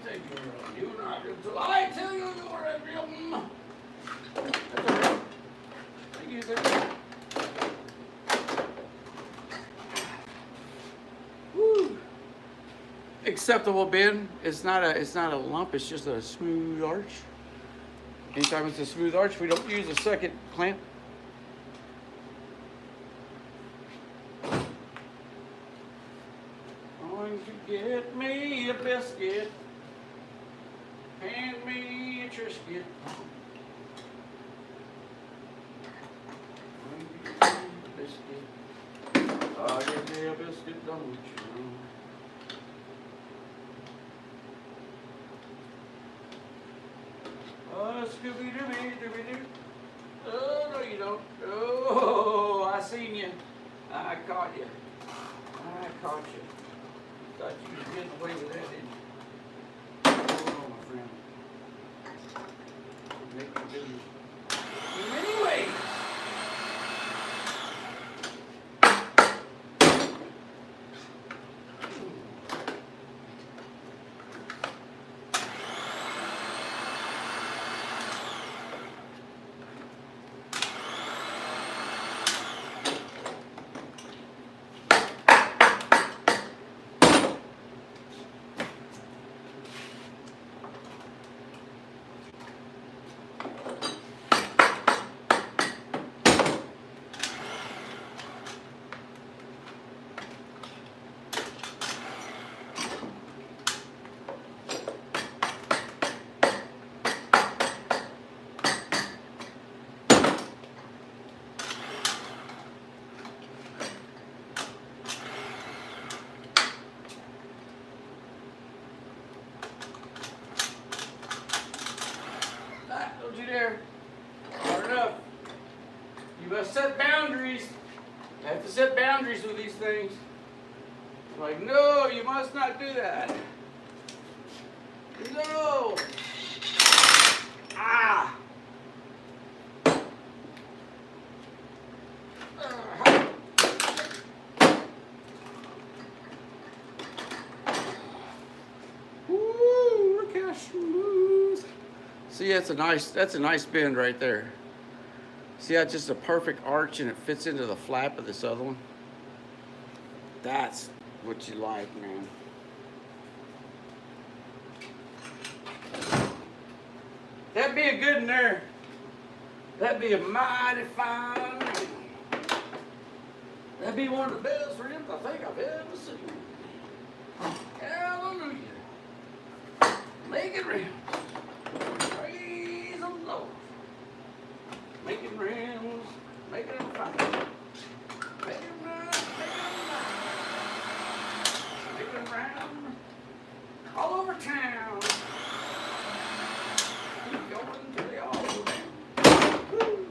take your rim. You're not until I tell you you're a rim. That's all right. Thank you, sir. Woo. Acceptable bend. It's not a lump. It's just a smooth arch. Anytime it's a smooth arch, we don't use a second clamp. Going to get me a biscuit. Hand me a Triscuit. Oh, give me a biscuit, don't you? Oh, Scooby-Dooby-Dooby-Doo. Oh, no you don't. Oh, I seen you. I caught you. I caught you. Thought you was getting away with that, didn't you? Oh, my friend. Make you do in many ways. Don't you dare. Hard enough. You must set boundaries. You have to set boundaries with these things. Like, no, you must not do that. No. Ah. Woo, look how smooth. See, that's a nice bend right there. See, that's just a perfect arch and it fits into the flap of this other one. That's what you like, man. That'd be a good one there. That'd be a mighty fine rim. That'd be one of the best rims I think I've ever seen. Hallelujah. Making rims. Praise the Lord. Making rims. Making them fine. Making them right. Making them round. All over town. Keep going till they all go down. Woo.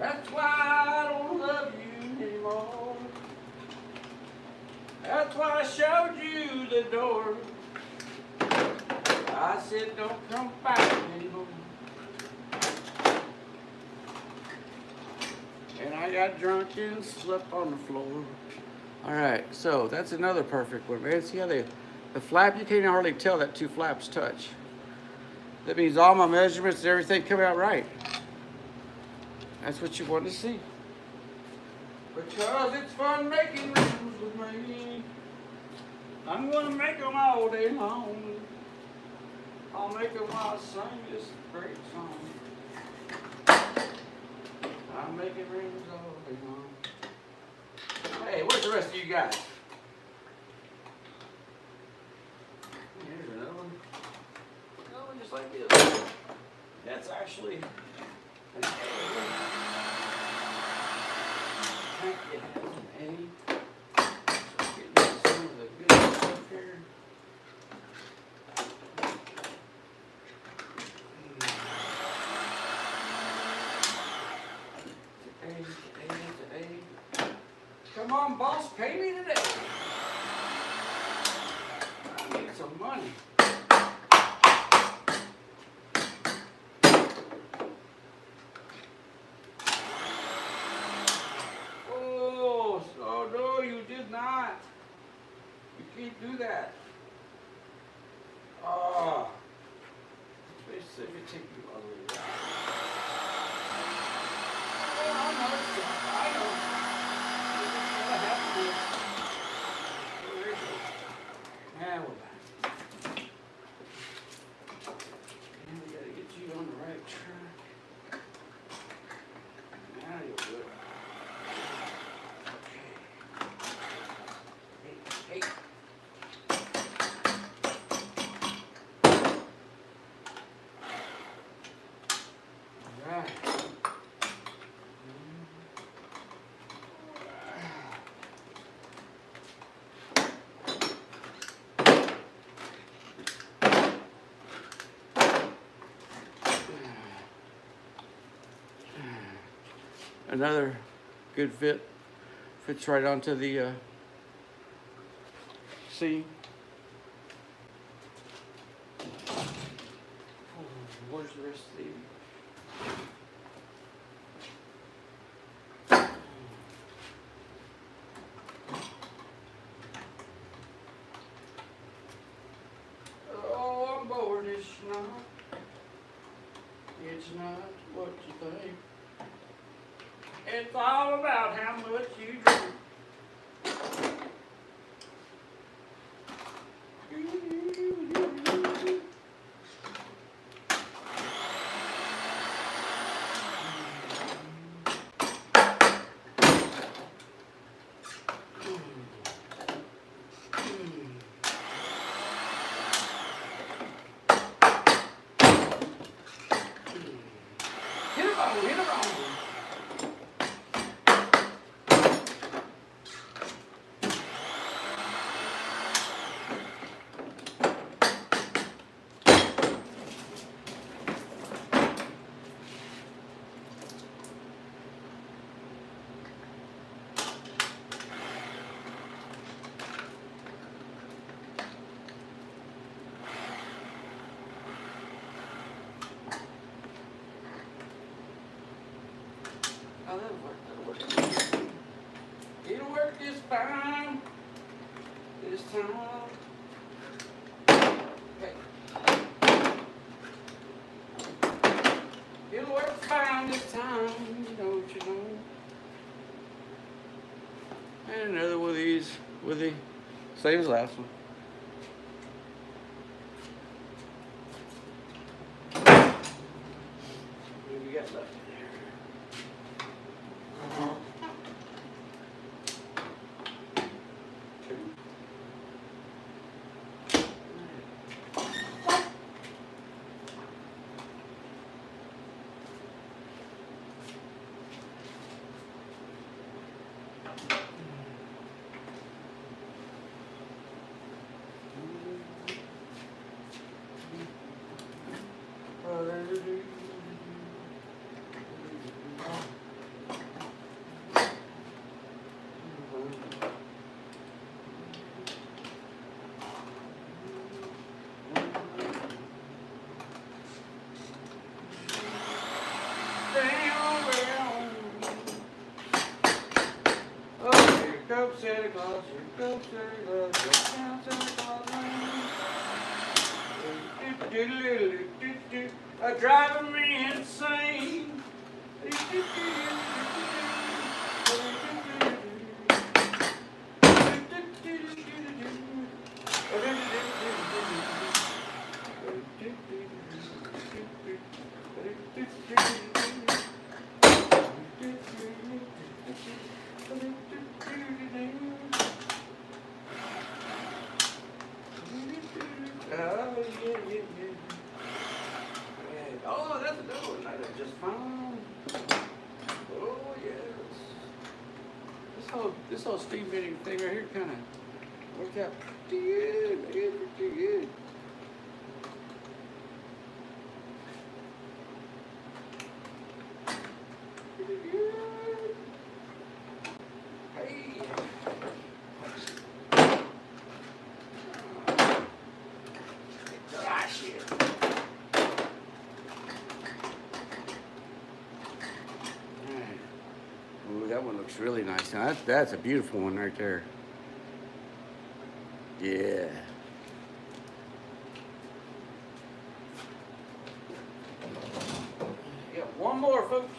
That's why I don't love you anymore. That's why I showed you the door. I said don't come back anymore. And I got drunk and slept on the floor. Alright, so that's another perfect one, man. See how the flap, you can't hardly tell that two flaps touch. That means all my measurements and everything come out right. That's what you want to see. Because it's fun making rims with me. I'm going to make them all day long. I'll make them while I sing this great song. I'm making rims all day long. Hey, where's the rest of you guys? Here's another one. Another one just like this. That's actually... Thank you. Getting some of the good stuff here. Come on, boss, pay me today. I need some money. Oh, so no, you did not. You can't do that. Oh, let's see if it take you all the way down. Oh, I know. I have to do it. Oh, there you go. Now we're back. And we gotta get you on the right track. Now you'll do it. Okay. Hey, hey. All right. Another good fit. Fits right onto the seam. Where's the rest of the... Oh, I'm bored. It's not. It's not what you think. It's all about how much you drink. Hit it on, hit it on. Oh, that'll work, that'll work. It'll work this time. This time. Okay. It'll work fine this time, don't you know? And another one of these with the same as last one. What do we got left there? Santa Claus, here comes Santa Claus, here comes Santa Claus. Driving me insane. Oh, that's a good one. That is just fine. Oh, yeah. this whole steam bending thing right here kind of worked out pretty good, man, pretty good. Pretty good. Hey. Ah, shit. Ooh, that one looks really nice. Now that's a beautiful one right there. Yeah. Got one more, folks.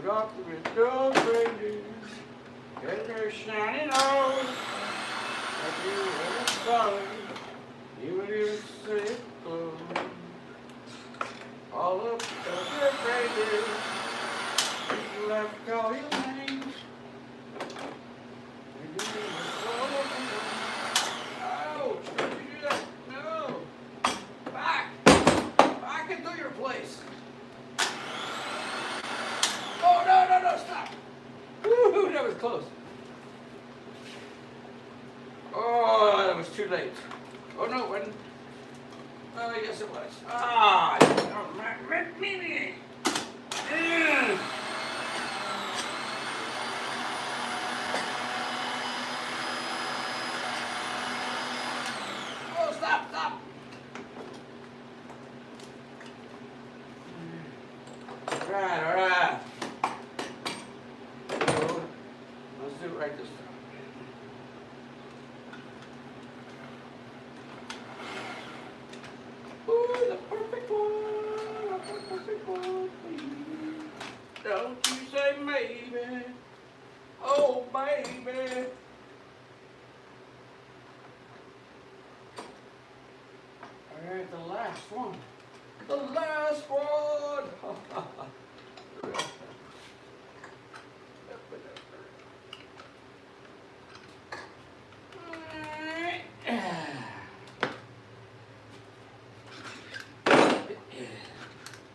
Rock the window radius, and they're shining on like you were sun. You and you say it glow. All up because you're crazy. People have to call your names. Oh, don't you do that? No. Back into your place. Oh, no, stop. Woo-hoo, that was close. Oh, that was too late. Oh, no, it wasn't. Oh, yes, it was. Ah, me. Oh, stop. All right. Let's do it right this time. Ooh, the perfect one. Don't you say maybe. Oh, baby. All right, the last one.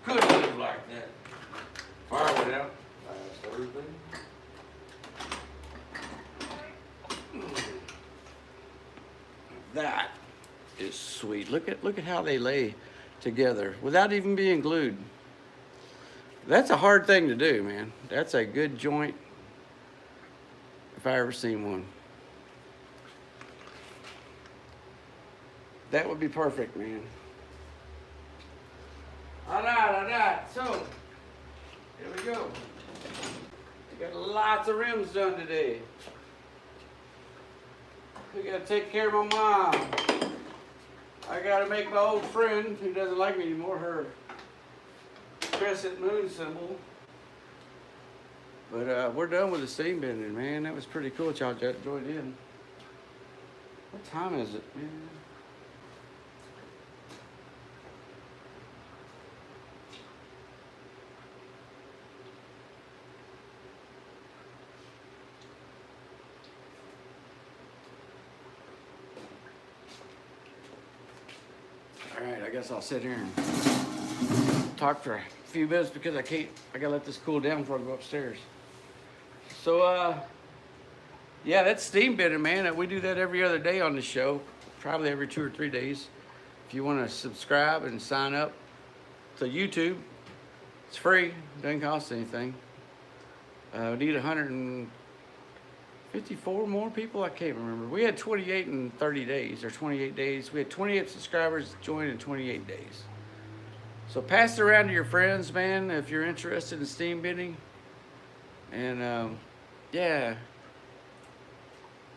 Couldn't live like that. Fire went out last Thursday. That is sweet. Look at how they lay together without even being glued. That's a hard thing to do, man. That's a good joint if I ever seen one. That would be perfect, man. All right. So, here we go. We got lots of rims done today. We gotta take care of my mom. I gotta make my old friend, who doesn't like me anymore, her crescent moon symbol. But we're done with the steam bending, man. That was pretty cool. Y'all joined in. What time is it, man? All right, I guess I'll sit here and talk for a few minutes because I gotta let this cool down before I go upstairs. So, yeah, that's steam bending, man. We do that every other day on the show, probably every 2 or 3 days. If you want to subscribe and sign up to YouTube, it's free, doesn't cost anything. We need 154 more people. I can't remember. We had 28 in 30 days, or 28 days. We had 28 subscribers join in 28 days. So pass it around to your friends, man, if you're interested in steam bending. And yeah,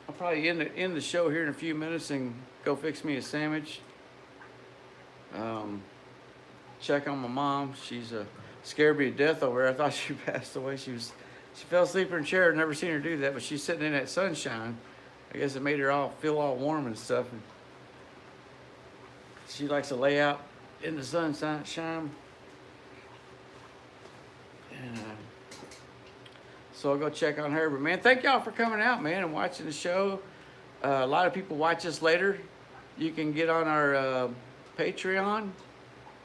I'll probably end the show here in a few minutes and go fix me a sandwich. Check on my mom. She's scared me to death over there. I thought she passed away. She fell asleep in her chair. Never seen her do that, but she's sitting in that sunshine. I guess it made her feel all warm and stuff. And she likes to lay out in the sunshine. And so I'll go check on her. But man, thank y'all for coming out, man, and watching the show. A lot of people watch us later. You can get on our Patreon.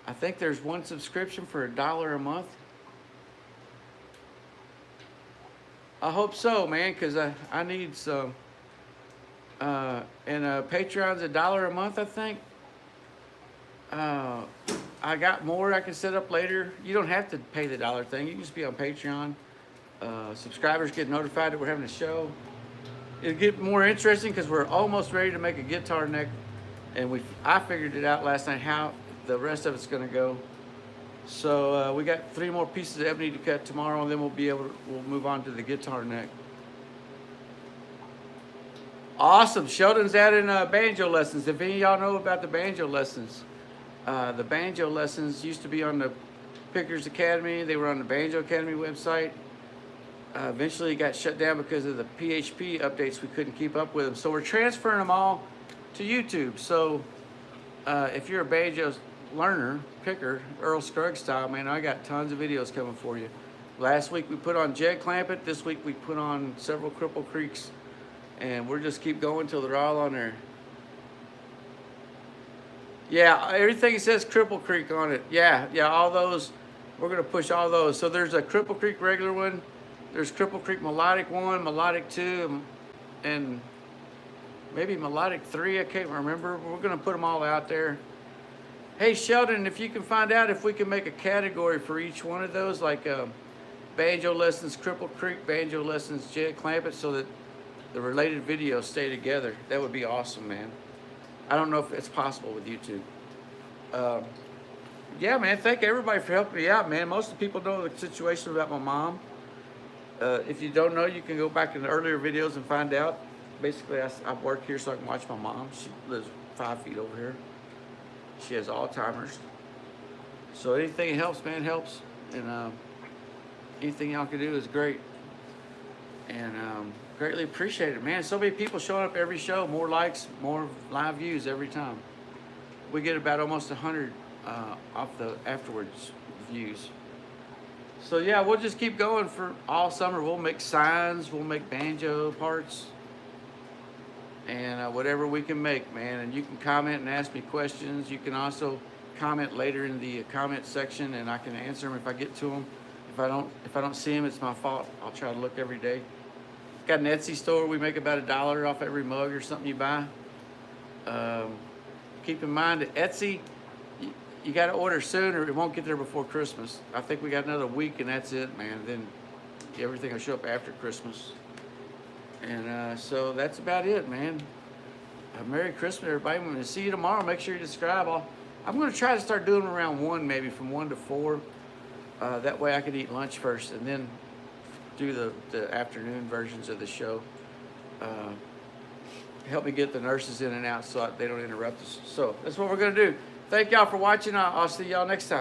I think there's one subscription for $1 a month. I hope so, man, because I need some. And Patreon's $1 a month, I think. I got more I can set up later. You don't have to pay the dollar thing. You can just be on Patreon. Subscribers get notified that we're having a show. It'll get more interesting because we're almost ready to make a guitar neck. And I figured it out last night how the rest of it's going to go. So we got 3 more pieces of ebony to cut tomorrow, and then we'll move on to the guitar neck. Awesome. Sheldon's adding banjo lessons. If any of y'all know about the banjo lessons, the banjo lessons used to be on the Pickers Academy. They were on the Banjo Academy website. Eventually it got shut down because of the PHP updates. We couldn't keep up with them. So we're transferring them all to YouTube. So if you're a banjo learner, picker, Earl Scruggs style, man, I got tons of videos coming for you. Last week we put on Jed Clampett. This week we put on several Cripple Creeks. And we'll just keep going till they're all on there. Yeah, everything says Cripple Creek on it. Yeah, all those. We're going to push all those. So there's a Cripple Creek regular one. There's Cripple Creek Melodic 1, Melodic 2, and maybe Melodic 3. I can't remember. We're going to put them all out there. Hey, Sheldon, if you can find out if we can make a category for each one of those, like Banjo Lessons, Cripple Creek, Banjo Lessons, Jed Clampett, so that the related videos stay together, that would be awesome, man. I don't know if it's possible with YouTube. Yeah, man, thank everybody for helping me out, man. Most of the people know the situation about my mom. If you don't know, you can go back in the earlier videos and find out. Basically, I work here so I can watch my mom. She lives 5 feet over here. She has Alzheimer's. So anything that helps, man, helps. And anything y'all can do is great. And greatly appreciate it, man. So many people showing up every show, more likes, more live views every time. We get about almost 100 off the afterwards views. So yeah, we'll just keep going for all summer. We'll make signs, we'll make banjo parts, and whatever we can make, man. And you can comment and ask me questions. You can also comment later in the comment section, and I can answer them if I get to them. If I don't see them, it's my fault. I'll try to look every day. Got an Etsy store. We make about $1 off every mug or something you buy. Keep in mind that Etsy, you got to order soon or it won't get there before Christmas. I think we got another week and that's it, man. Then everything will show up after Christmas. And so that's about it, man. Merry Christmas, everybody. I'm going to see you tomorrow. Make sure you subscribe. I'm going to try to start doing them around 1, maybe from 1 to 4. That way I can eat lunch first and then do the afternoon versions of the show. Help me get the nurses in and out so they don't interrupt us. So that's what we're going to do. Thank y'all for watching. I'll see y'all next time.